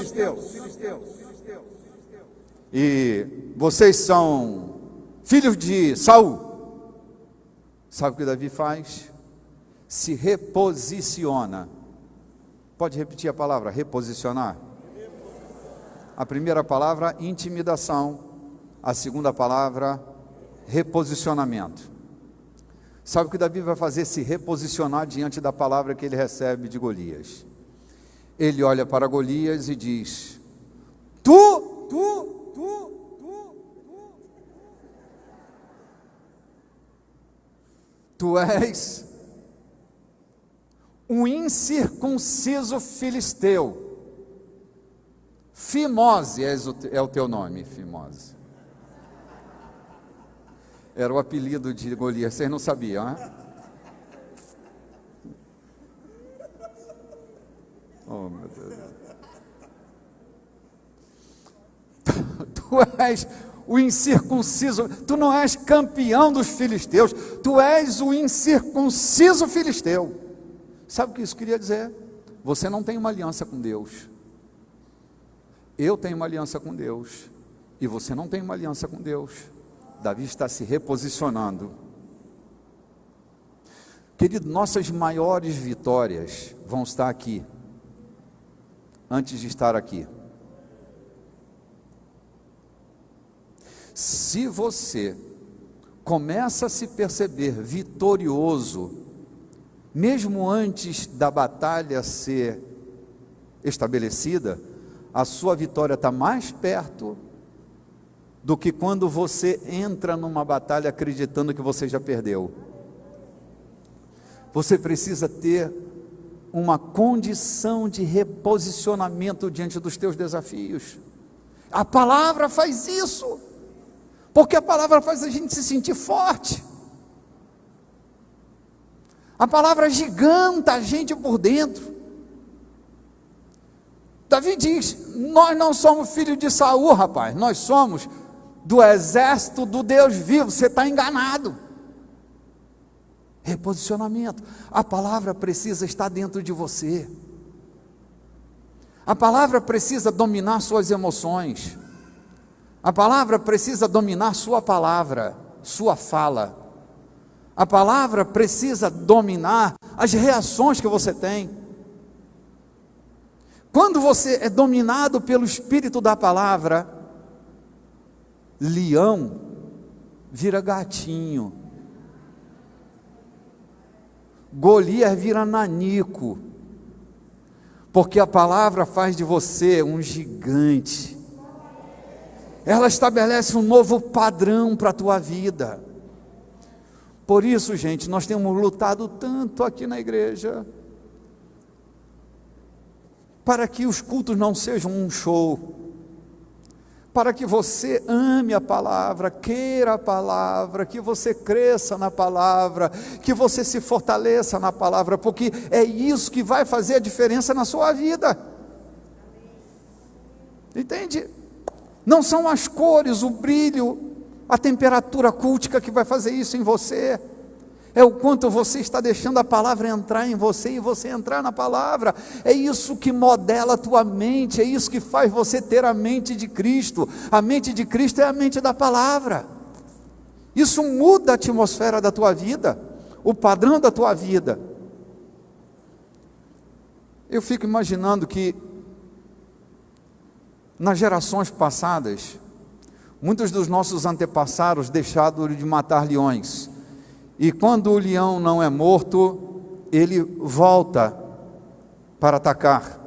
E vocês são filhos de Saul. Sabe o que Davi faz? Se reposiciona. Pode repetir a palavra reposicionar? A primeira palavra, intimidação. A segunda palavra, reposicionamento. Sabe o que Davi vai fazer? Se reposicionar diante da palavra que ele recebe de Golias. Ele olha para Golias e diz: tu Tu és um incircunciso filisteu. Fimose é o teu nome, Fimose. Era o apelido de Golias, vocês não sabiam, né? Oh, meu Deus. Tu és o incircunciso, tu não és campeão dos filisteus, tu és o incircunciso filisteu. Sabe o que isso queria dizer? Você não tem uma aliança com Deus. Eu tenho uma aliança com Deus, e você não tem uma aliança com Deus. Davi está se reposicionando. Querido, nossas maiores vitórias vão estar aqui, antes de estar aqui. Se você começa a se perceber vitorioso, mesmo antes da batalha ser estabelecida, a sua vitória está mais perto do que quando você entra numa batalha acreditando que você já perdeu. Você precisa ter uma condição de reposicionamento diante dos teus desafios. A palavra faz isso, porque a palavra faz a gente se sentir forte. A palavra giganta a gente por dentro. Davi diz: nós não somos filhos de Saul, rapaz, nós somos do exército do Deus vivo. Você está enganado. Reposicionamento. A palavra precisa estar dentro de você. A palavra precisa dominar suas emoções. A palavra precisa dominar sua palavra, sua fala. A palavra precisa dominar as reações que você tem. Quando você é dominado pelo Espírito da palavra, leão vira gatinho, Golias vira nanico, porque a palavra faz de você um gigante. Ela estabelece um novo padrão para a tua vida. Por isso, gente, nós temos lutado tanto aqui na igreja, para que os cultos não sejam um show, para que você ame a palavra, queira a palavra, que você cresça na palavra, que você se fortaleça na palavra, porque é isso que vai fazer a diferença na sua vida. Entende? Não são as cores, o brilho, a temperatura cultica que vai fazer isso em você. É o quanto você está deixando a palavra entrar em você e você entrar na palavra. É isso que modela a tua mente, é isso que faz você ter a mente de Cristo. A mente de Cristo é a mente da palavra. Isso muda a atmosfera da tua vida, o padrão da tua vida. Eu fico imaginando que nas gerações passadas, muitos dos nossos antepassados deixaram de matar leões. E quando o leão não é morto, ele volta para atacar.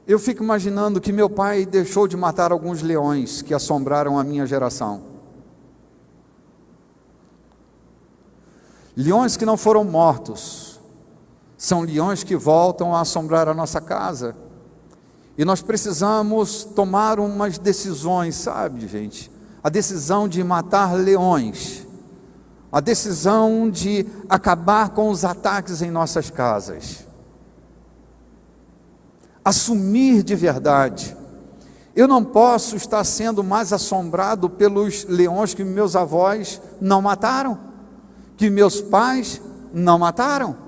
Eu fico imaginando que meu pai deixou de matar alguns leões que assombraram a minha geração. Leões que não foram mortos, são leões que voltam a assombrar a nossa casa. E nós precisamos tomar umas decisões, sabe, gente? A decisão de matar leões. A decisão de acabar com os ataques em nossas casas. Assumir de verdade. Eu não posso estar sendo mais assombrado pelos leões que meus avós não mataram, que meus pais não mataram.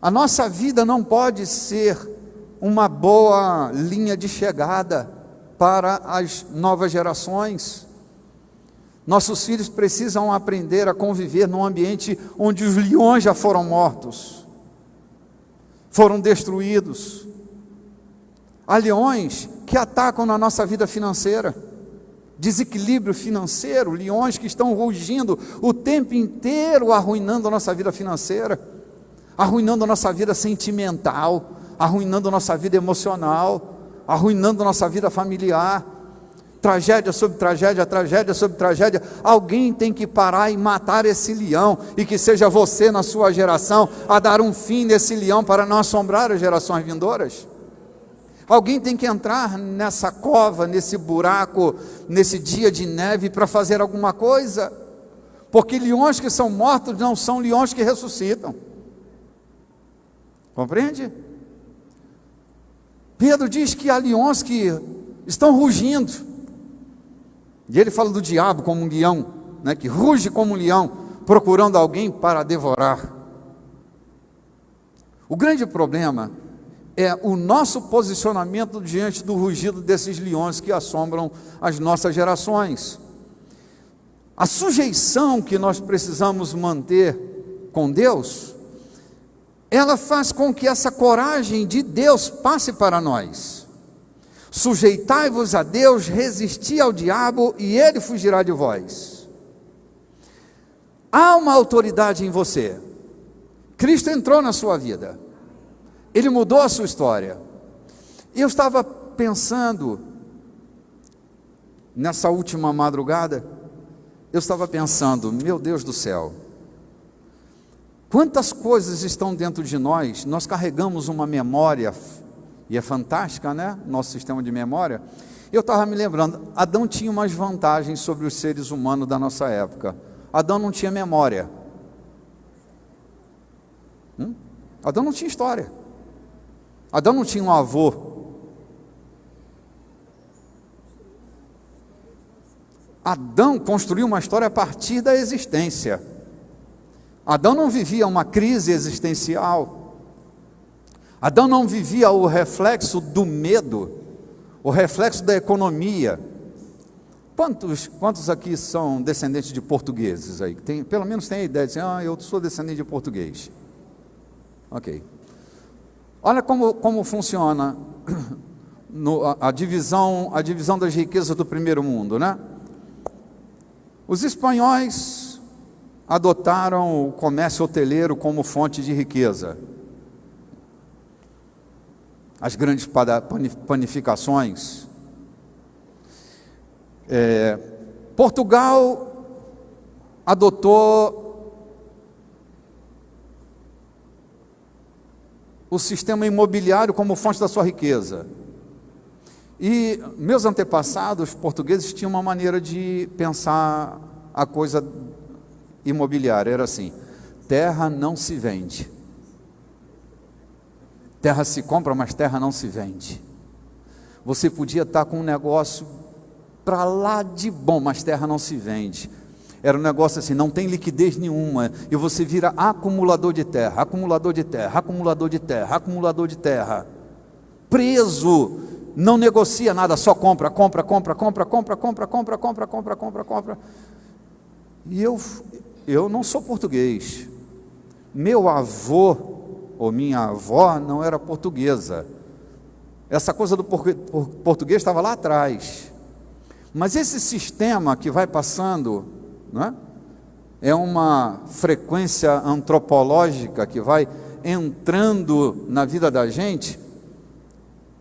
A nossa vida não pode ser uma boa linha de chegada para as novas gerações. Nossos filhos precisam aprender a conviver num ambiente onde os leões já foram mortos, foram destruídos. Há leões que atacam na nossa vida financeira, desequilíbrio financeiro, leões que estão rugindo o tempo inteiro, arruinando a nossa vida financeira, arruinando a nossa vida sentimental, arruinando a nossa vida emocional, arruinando a nossa vida familiar. tragédia sobre tragédia, tragédia sobre tragédia. Alguém tem que parar e matar esse leão, e que seja você na sua geração a dar um fim nesse leão para não assombrar as gerações vindouras. Alguém tem que entrar nessa cova, nesse buraco, nesse dia de neve para fazer alguma coisa, porque leões que são mortos não são leões que ressuscitam. Compreende? Pedro diz que há leões que estão rugindo, e ele fala do diabo como um leão, né, que ruge como um leão, procurando alguém para devorar. O grande problema é o nosso posicionamento diante do rugido desses leões que assombram as nossas gerações. A sujeição que nós precisamos manter com Deus, ela faz com que essa coragem de Deus passe para nós. Sujeitai-vos a Deus, resisti ao diabo e ele fugirá de vós. Há uma autoridade em você. Cristo entrou na sua vida. Ele mudou a sua história. E eu estava pensando, nessa última madrugada, eu estava pensando, meu Deus do céu, quantas coisas estão dentro de nós. Nós carregamos uma memória, e é fantástica, né? Nosso sistema de memória. Eu estava me lembrando, Adão tinha umas vantagens sobre os seres humanos da nossa época. Adão não tinha memória. Adão não tinha história. Adão não tinha um avô. Adão construiu uma história a partir da existência. Adão não vivia uma crise existencial. Adão não vivia o reflexo do medo, o reflexo da economia. Quantos aqui são descendentes de portugueses aí? Pelo menos tem a ideia de dizer, eu sou descendente de português. Ok. Olha como funciona a divisão das riquezas do primeiro mundo, né? Os espanhóis adotaram o comércio hoteleiro como fonte de riqueza. As grandes panificações. Portugal adotou o sistema imobiliário como fonte da sua riqueza. E meus antepassados portugueses tinham uma maneira de pensar a coisa imobiliária. Era assim: terra não se vende. Terra se compra, mas terra não se vende. Você podia estar com um negócio para lá de bom, mas terra não se vende. Era um negócio assim, não tem liquidez nenhuma, e você vira acumulador de terra, acumulador de terra, acumulador de terra, acumulador de terra. Preso, não negocia nada, só compra, compra, compra, compra, compra, compra, compra, compra, compra, compra, compra. E eu não sou português. Meu avô ou minha avó não era portuguesa. Essa coisa do português estava lá atrás. Mas esse sistema que vai passando, não é? É uma frequência antropológica que vai entrando na vida da gente.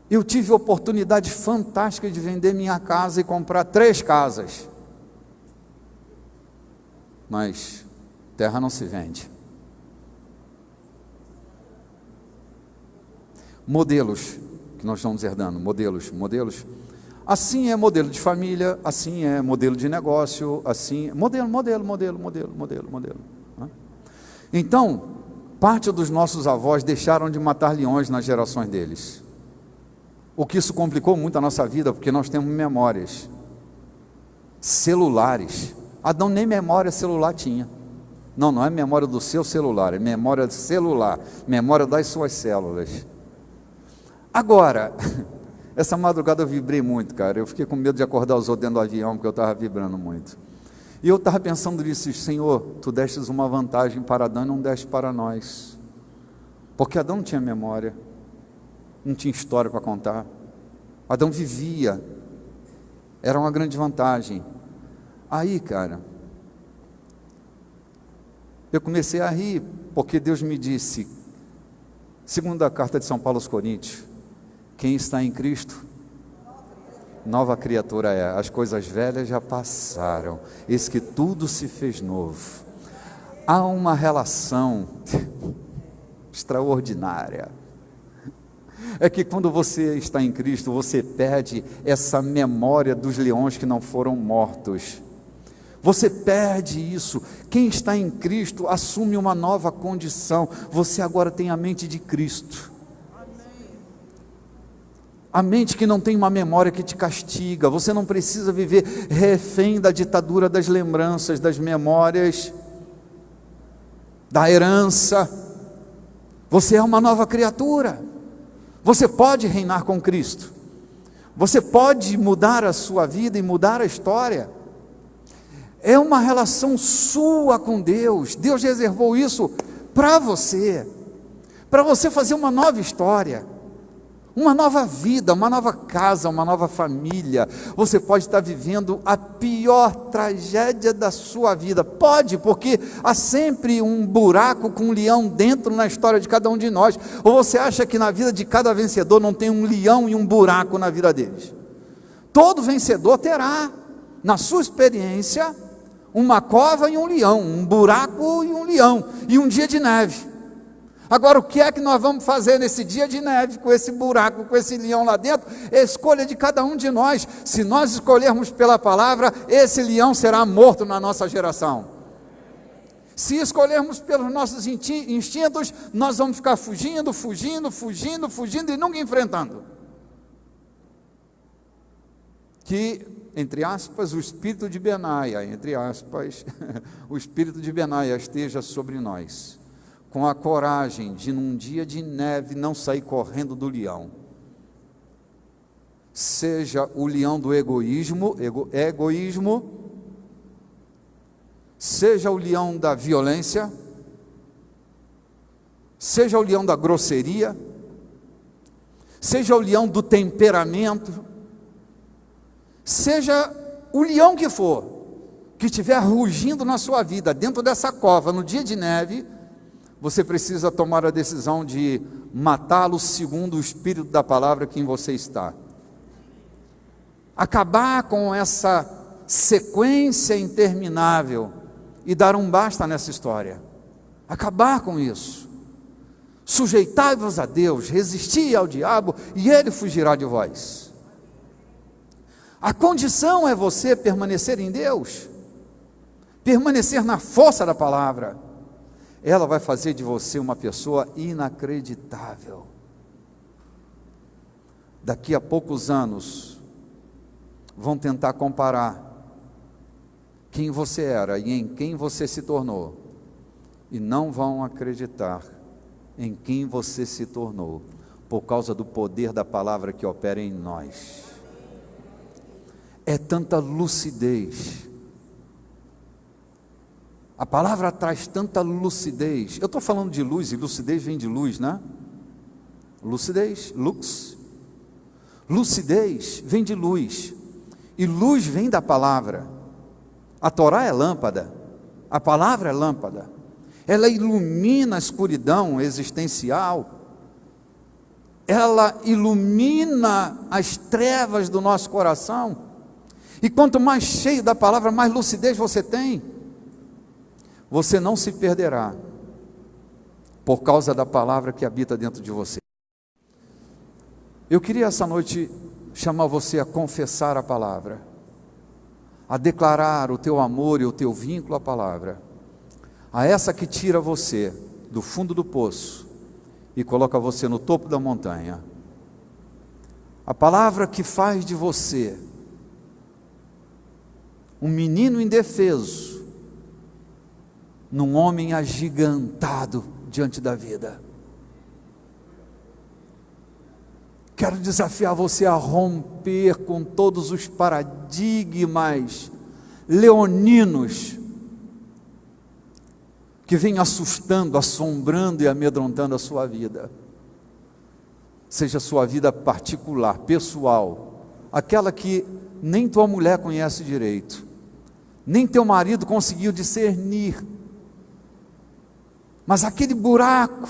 Eu tive a oportunidade fantástica de vender minha casa e comprar 3 casas. Mas terra não se vende. Modelos que nós estamos herdando, modelos. Assim é modelo de família, assim é modelo de negócio, assim, modelo. Então, parte dos nossos avós deixaram de matar leões nas gerações deles. O que isso complicou muito a nossa vida, porque nós temos memórias celulares. Adão nem memória celular tinha. Não é memória do seu celular, é memória celular, memória das suas células. Agora, essa madrugada eu vibrei muito, cara. Eu fiquei com medo de acordar os outros dentro do avião, porque eu estava vibrando muito. E eu estava pensando nisso, Senhor, Tu destes uma vantagem para Adão e não deste para nós. Porque Adão não tinha memória, não tinha história para contar. Adão vivia, era uma grande vantagem. Aí, cara, eu comecei a rir, porque Deus me disse, segunda carta de São Paulo aos Coríntios, quem está em Cristo, Nova criatura é, as coisas velhas já passaram, eis que tudo se fez novo. Há uma relação extraordinária. É que quando você está em Cristo, você perde essa memória dos leões que não foram mortos. Você perde isso. Quem está em Cristo assume uma nova condição. Você agora tem a mente de Cristo. A mente que não tem uma memória que te castiga. Você não precisa viver refém da ditadura das lembranças, das memórias, da herança. Você é uma nova criatura. Você pode reinar com Cristo. Você pode mudar a sua vida e mudar a história. É uma relação sua com Deus. Deus reservou isso para você fazer uma nova história, uma nova vida, uma nova casa, uma nova família. Você pode estar vivendo a pior tragédia da sua vida. Pode, porque há sempre um buraco com um leão dentro na história de cada um de nós. Ou você acha que na vida de cada vencedor não tem um leão e um buraco na vida deles? Todo vencedor terá, na sua experiência, uma cova e um leão, um buraco e um leão, e um dia de neve. Agora, o que é que nós vamos fazer nesse dia de neve, com esse buraco, com esse leão lá dentro? É a escolha de cada um de nós. Se nós escolhermos pela palavra, esse leão será morto na nossa geração. Se escolhermos pelos nossos instintos, nós vamos ficar fugindo e nunca enfrentando. Que, entre aspas, o espírito de Benaia, entre aspas, o espírito de Benaia esteja sobre nós, com a coragem de num dia de neve não sair correndo do leão. Seja o leão do egoísmo, seja o leão da violência, seja o leão da grosseria, seja o leão do temperamento, seja o leão que for, que estiver rugindo na sua vida, dentro dessa cova, no dia de neve, você precisa tomar a decisão de matá-lo segundo o espírito da palavra que em você está. Acabar com essa sequência interminável e dar um basta nessa história. Acabar com isso. Sujeitai-vos a Deus, resisti ao diabo e ele fugirá de vós. A condição é você permanecer em Deus, permanecer na força da palavra. Ela vai fazer de você uma pessoa inacreditável. Daqui a poucos anos, vão tentar comparar quem você era e em quem você se tornou, e não vão acreditar em quem você se tornou, por causa do poder da palavra que opera em nós. É tanta lucidez. A palavra traz tanta lucidez. Eu estou falando de luz, e lucidez vem de luz, né? Lucidez, lux. Lucidez vem de luz, e luz vem da palavra. A Torá é lâmpada, a palavra é lâmpada. Ela ilumina a escuridão existencial, ela ilumina as trevas do nosso coração. E quanto mais cheio da palavra, mais lucidez você tem. Você não se perderá por causa da palavra que habita dentro de você. Eu queria essa noite chamar você a confessar a palavra, a declarar o teu amor e o teu vínculo à palavra, a essa que tira você do fundo do poço e coloca você no topo da montanha. A palavra que faz de você um menino indefeso num homem agigantado diante da vida. Quero desafiar você a romper com todos os paradigmas leoninos que vêm assustando, assombrando e amedrontando a sua vida. Seja a sua vida particular, pessoal, aquela que nem tua mulher conhece direito, nem teu marido conseguiu discernir, mas aquele buraco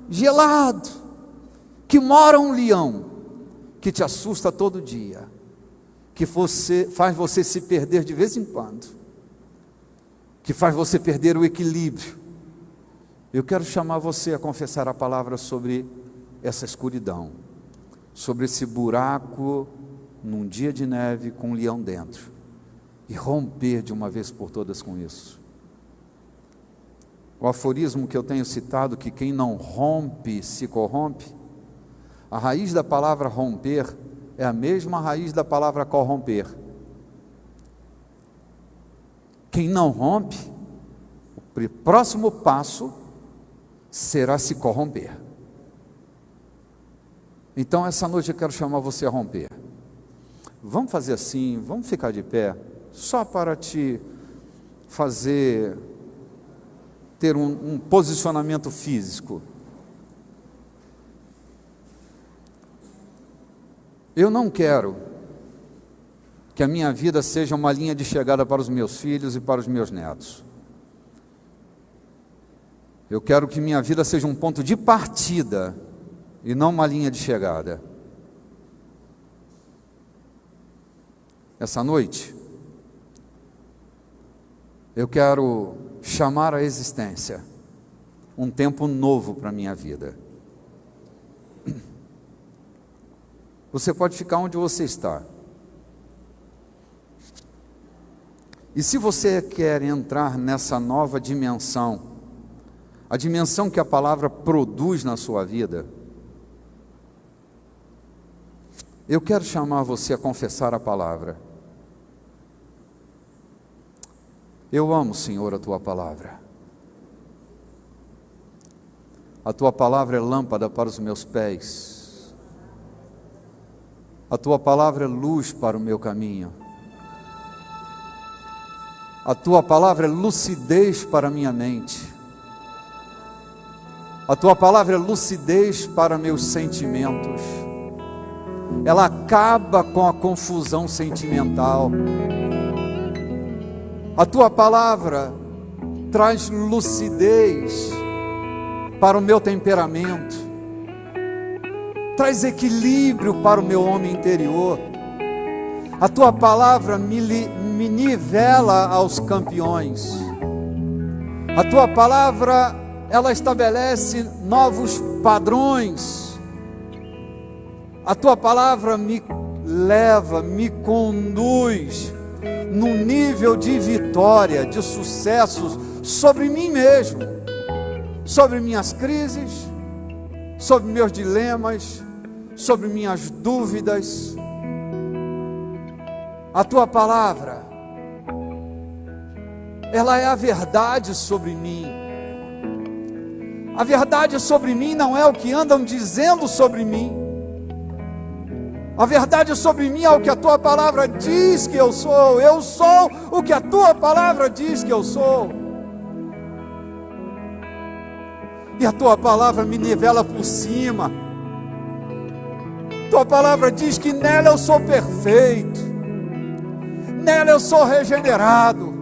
gelado, que mora um leão, que te assusta todo dia. que faz você se perder de vez em quando, que faz você perder o equilíbrio. Eu quero chamar você a confessar a palavra sobre essa escuridão, sobre esse buraco num dia de neve com um leão dentro, e romper de uma vez por todas com isso. O aforismo que eu tenho citado, que quem não rompe se corrompe, a raiz da palavra romper é a mesma raiz da palavra corromper. Quem não rompe, o próximo passo será se corromper. Então essa noite eu quero chamar você a romper. Vamos fazer assim, vamos ficar de pé, só para te fazer ter um posicionamento físico. Eu não quero que a minha vida seja uma linha de chegada para os meus filhos e para os meus netos. Eu quero que minha vida seja um ponto de partida e não uma linha de chegada. Essa noite, eu quero chamar à existência um tempo novo para a minha vida. Você pode ficar onde você está. E se você quer entrar nessa nova dimensão, a dimensão que a palavra produz na sua vida, eu quero chamar você a confessar a palavra. Eu amo, Senhor, a Tua palavra. A Tua palavra é lâmpada para os meus pés. A Tua palavra é luz para o meu caminho. A Tua palavra é lucidez para a minha mente. A Tua palavra é lucidez para meus sentimentos. Ela acaba com a confusão sentimental. A Tua palavra traz lucidez para o meu temperamento, traz equilíbrio para o meu homem interior. A Tua palavra me nivela aos campeões. A Tua palavra, ela estabelece novos padrões. A Tua palavra me leva, me conduz num nível de vitória, de sucessos sobre mim mesmo, sobre minhas crises, sobre meus dilemas, sobre minhas dúvidas. A Tua palavra, ela é a verdade sobre mim. A verdade sobre mim não é o que andam dizendo sobre mim. A verdade sobre mim é o que a Tua palavra diz que eu sou. Eu sou o que a Tua palavra diz que eu sou. E a Tua palavra me nivela por cima. Tua palavra diz que nela eu sou perfeito. Nela eu sou regenerado.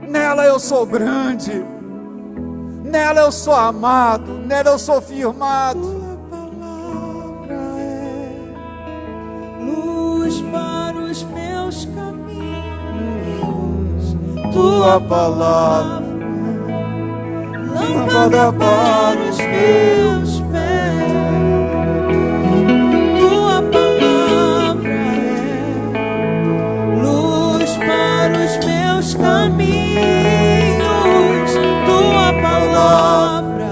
Nela eu sou grande. Nela eu sou amado. Nela eu sou firmado. Para os meus caminhos, Tua palavra, lâmpada para os meus pés. Tua palavra é luz para os meus caminhos. Tua palavra,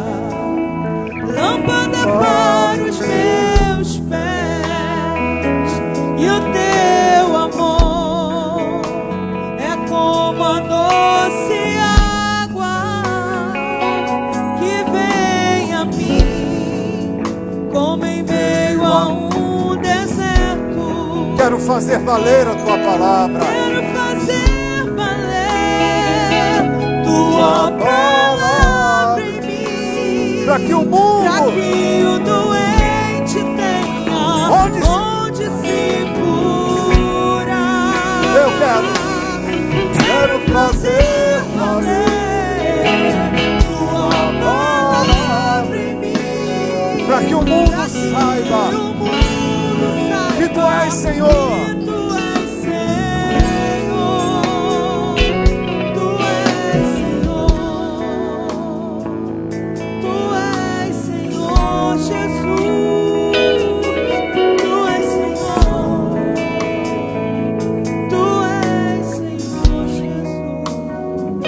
lâmpada para os meus pés. E o Teu amor é como a doce água que vem a mim, como em meio a um deserto. quero fazer valer a Tua palavra. Quero fazer valer Tua palavra em mim, Para que o mundo, para que o doente tenha onde se curar. eu quero fazer valer Tua palavra em mim, para que o mundo para que saiba o mundo saiba que Tu és Senhor. que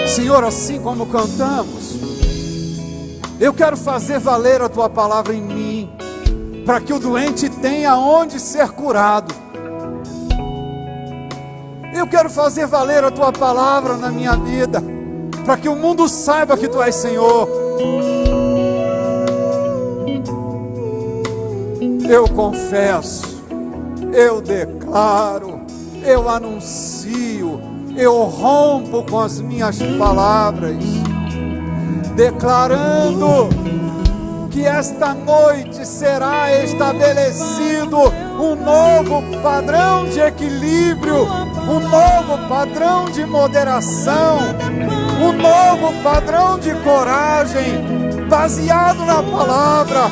Senhor, assim como cantamos, eu quero fazer valer a tua palavra em mim, para que o doente tenha onde ser curado. Eu quero fazer valer a tua palavra na minha vida, para que o mundo saiba que tu és Senhor. Eu confesso, eu declaro, eu anuncio, eu rompo com as minhas palavras, declarando que esta noite será estabelecido um novo padrão de equilíbrio, um novo padrão de moderação, um novo padrão de coragem, baseado na palavra.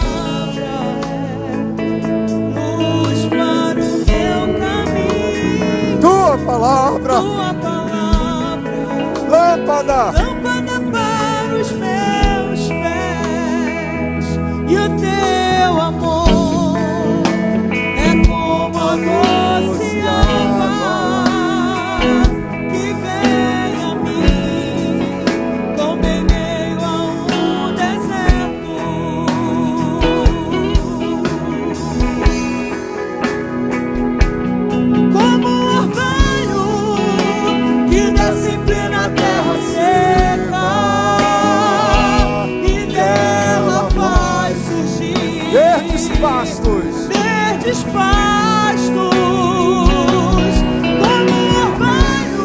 Luz para o meu caminho, Tua palavra, tua palavra, lâmpada lâmpada para os meus pés, e o teu amor é como a doce água que vem a mim, como em meio a um deserto. Como um orvalho que desce em plena terra seca, e dela faz surgir verdes pastos. verdes pastos. Como um orvalho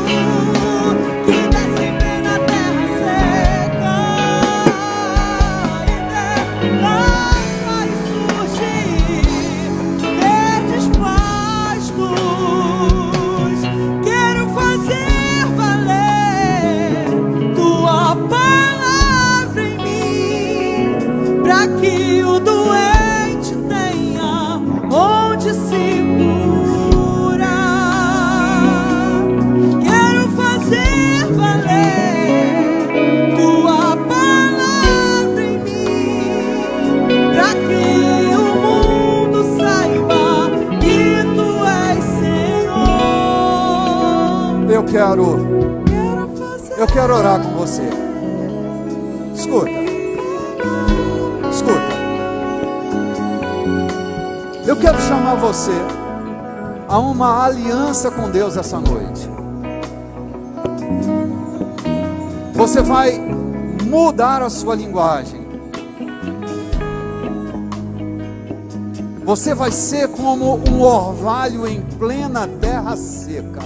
que desce em plena terra seca, e dela faz surgir verdes pastos. Quero fazer valer tua palavra em mim, para que o doente tenha onde se curar. Quero fazer valer tua palavra em mim, para que o mundo saiba que tu és Senhor. Eu quero orar com você. Escuta. Eu quero chamar você a uma aliança com Deus essa noite. Você vai mudar a sua linguagem. Você vai ser como um orvalho em plena terra seca.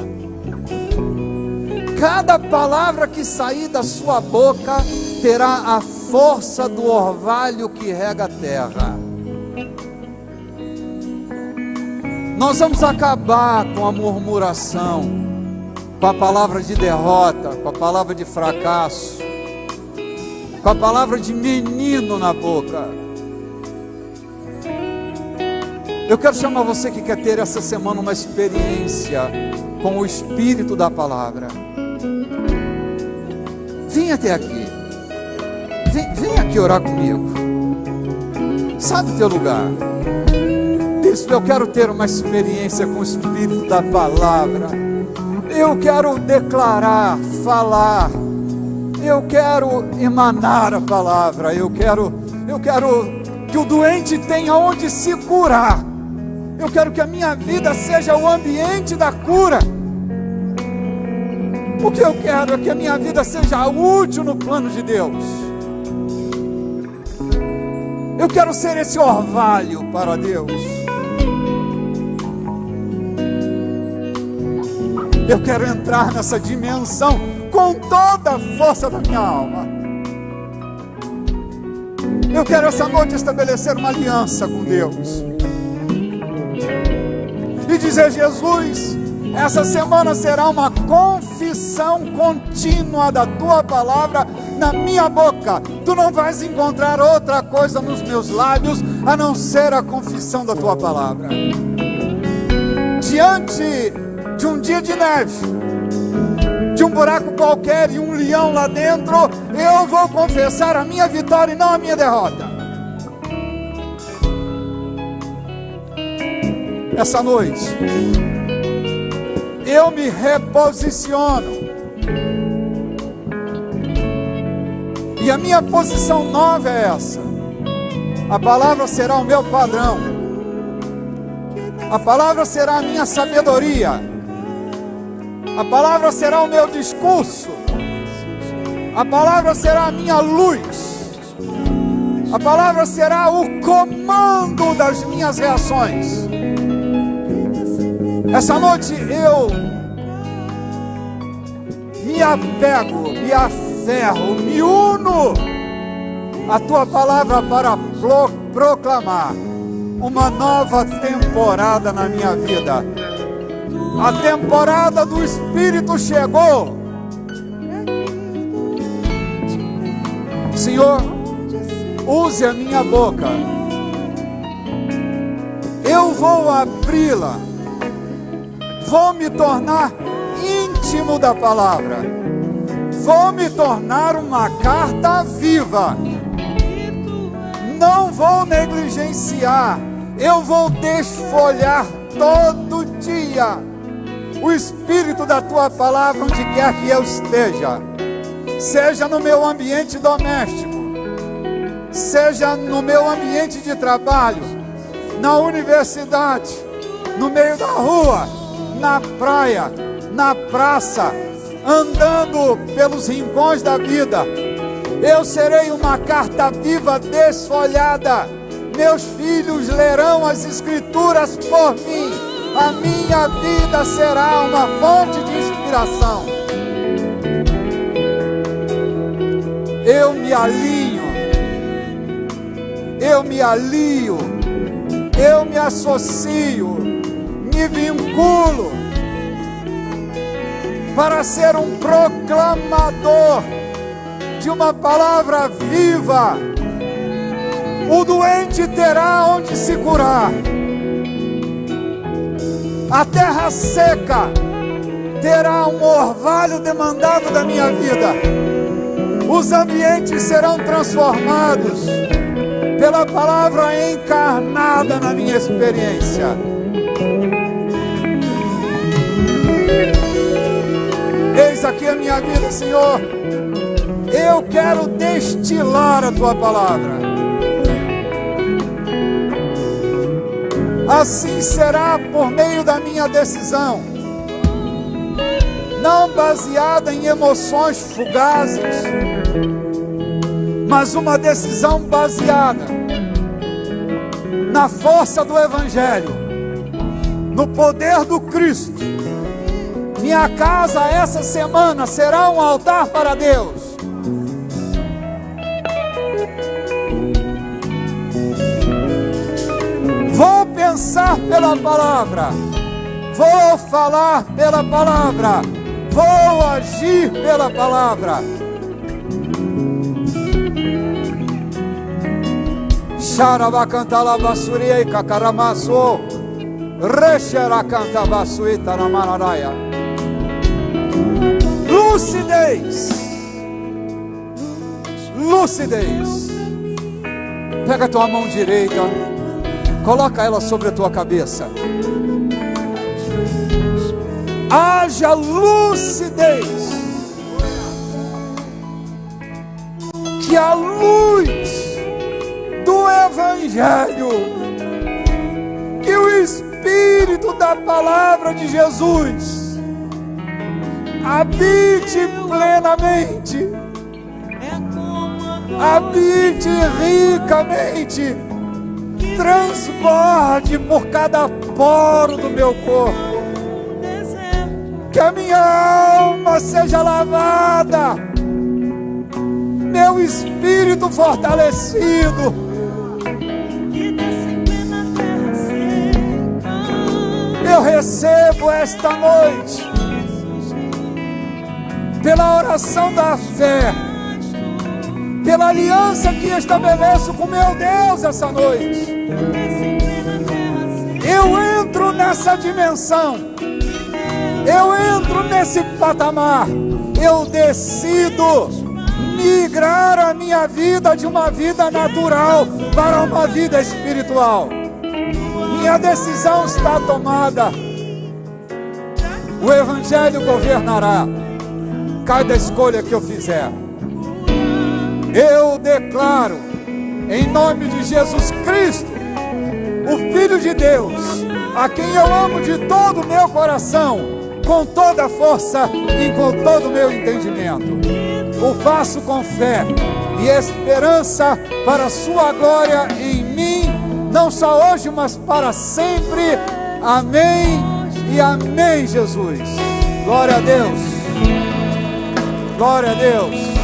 Cada palavra que sair da sua boca terá a força do orvalho que rega a terra. Nós vamos acabar com a murmuração, com a palavra de derrota, com a palavra de fracasso, com a palavra de menino na boca. Eu quero chamar você que quer ter essa semana uma experiência com o Espírito da palavra. Vem até aqui. Vem aqui orar comigo. Sai do teu lugar. Bispo, eu quero ter uma experiência com o Espírito da palavra. Eu quero declarar, falar. Eu quero emanar a palavra. Eu quero que o doente tenha onde se curar. Eu quero que a minha vida seja o ambiente da cura. O que eu quero é que a minha vida seja útil no plano de Deus. Eu quero ser esse orvalho para Deus. Eu quero entrar nessa dimensão com toda a força da minha alma. Eu quero essa noite estabelecer uma aliança com Deus e dizer: Jesus, essa semana será uma confissão contínua da tua palavra na minha boca. Tu não vais encontrar outra coisa nos meus lábios a não ser a confissão da tua palavra. Diante de um dia de neve, de um buraco qualquer e um leão lá dentro, eu vou confessar a minha vitória e não a minha derrota. Essa noite eu me reposiciono E a minha posição nova é essa: a palavra será o meu padrão, a palavra será a minha sabedoria, a palavra será o meu discurso, a palavra será a minha luz, a palavra será o comando das minhas reações. Essa noite eu me apego, me aferro, me uno à tua palavra para proclamar uma nova temporada na minha vida. A temporada do Espírito chegou. Senhor, use a minha boca. Eu vou abri-la. Vou me tornar íntimo da palavra. Vou me tornar uma carta viva. Não vou negligenciar. Eu vou desfolhar todo dia o Espírito da tua palavra onde quer que eu esteja. Seja no meu ambiente doméstico, seja no meu ambiente de trabalho, na universidade, no meio da rua, na praia, na praça, andando pelos rincões da vida. Eu serei uma carta viva desfolhada. Meus filhos lerão as Escrituras por mim. A minha vida será uma fonte de inspiração. Eu me alinho, eu me alio, eu me associo, me vinculo para ser um proclamador de uma palavra viva. O doente terá onde se curar. A terra seca terá um orvalho demandado da minha vida. Os ambientes serão transformados pela palavra encarnada na minha experiência. Eis aqui a minha vida, Senhor. Eu quero destilar a tua palavra. Assim será por meio da minha decisão, não baseada em emoções fugazes, mas uma decisão baseada na força do Evangelho, no poder do Cristo. Minha casa essa semana será um altar para Deus. Vou pensar pela palavra, vou falar pela palavra, vou agir pela palavra. Xarabacantalabassuriei cacaramaçô, rexeracantabassuita na mararaia. Lucidez, lucidez. Pega a tua mão direita, coloca ela sobre a tua cabeça. Haja lucidez. Que a luz do Evangelho, que o Espírito da palavra de Jesus habite plenamente, habite ricamente, transborde por cada poro do meu corpo. Que a minha alma seja lavada, meu espírito fortalecido. Eu recebo esta noite, pela oração da fé, pela aliança que estabeleço com meu Deus essa noite. Eu entro nessa dimensão, eu entro nesse patamar, eu decido migrar a minha vida de uma vida natural para uma vida espiritual. Minha decisão está tomada. O Evangelho governará cada escolha que eu fizer. eu declaro, em nome de Jesus Cristo, o Filho de Deus, a quem eu amo de todo o meu coração, com toda a força e com todo o meu entendimento. O faço com fé e esperança para a sua glória em mim, não só hoje, mas para sempre. Amém e amém, Jesus. Glória a Deus. Glória a Deus.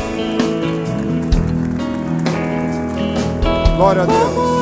Glória a Deus.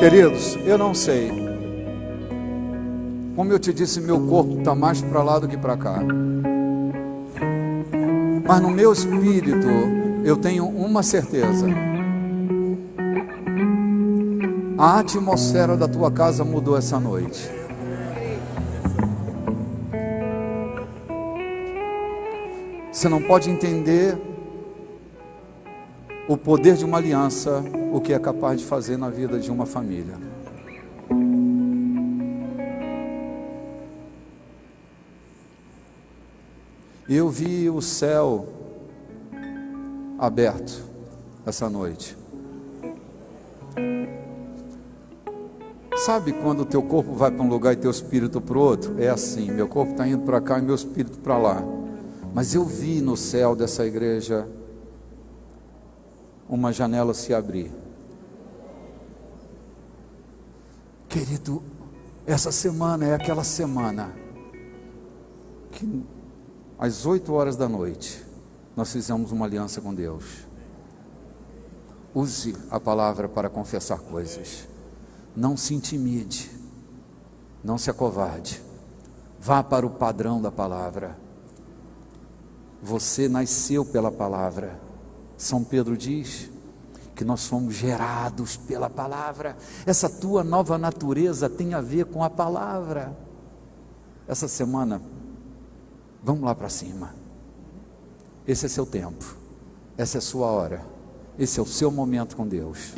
Queridos, eu não sei, como eu te disse, meu corpo está mais para lá do que para cá, mas no meu espírito eu tenho uma certeza: a atmosfera da tua casa mudou essa noite. Você não pode entender o poder de uma aliança, o que é capaz de fazer na vida de uma família. Eu vi o céu aberto essa noite. Sabe quando o teu corpo vai para um lugar e teu espírito para o outro? É assim, meu corpo está indo para cá e meu espírito para lá. Mas eu vi no céu dessa igreja uma janela se abrir. Querido, essa semana é aquela semana que às 8 horas da noite nós fizemos uma aliança com Deus. Use a palavra para confessar coisas. Não se intimide, não se acovarde. Vá para o padrão da palavra. Você nasceu pela palavra. São Pedro diz que nós somos gerados pela palavra. Essa tua nova natureza tem a ver com a palavra. Essa semana, vamos lá para cima. Esse é seu tempo, essa é a sua hora, esse é o seu momento com Deus.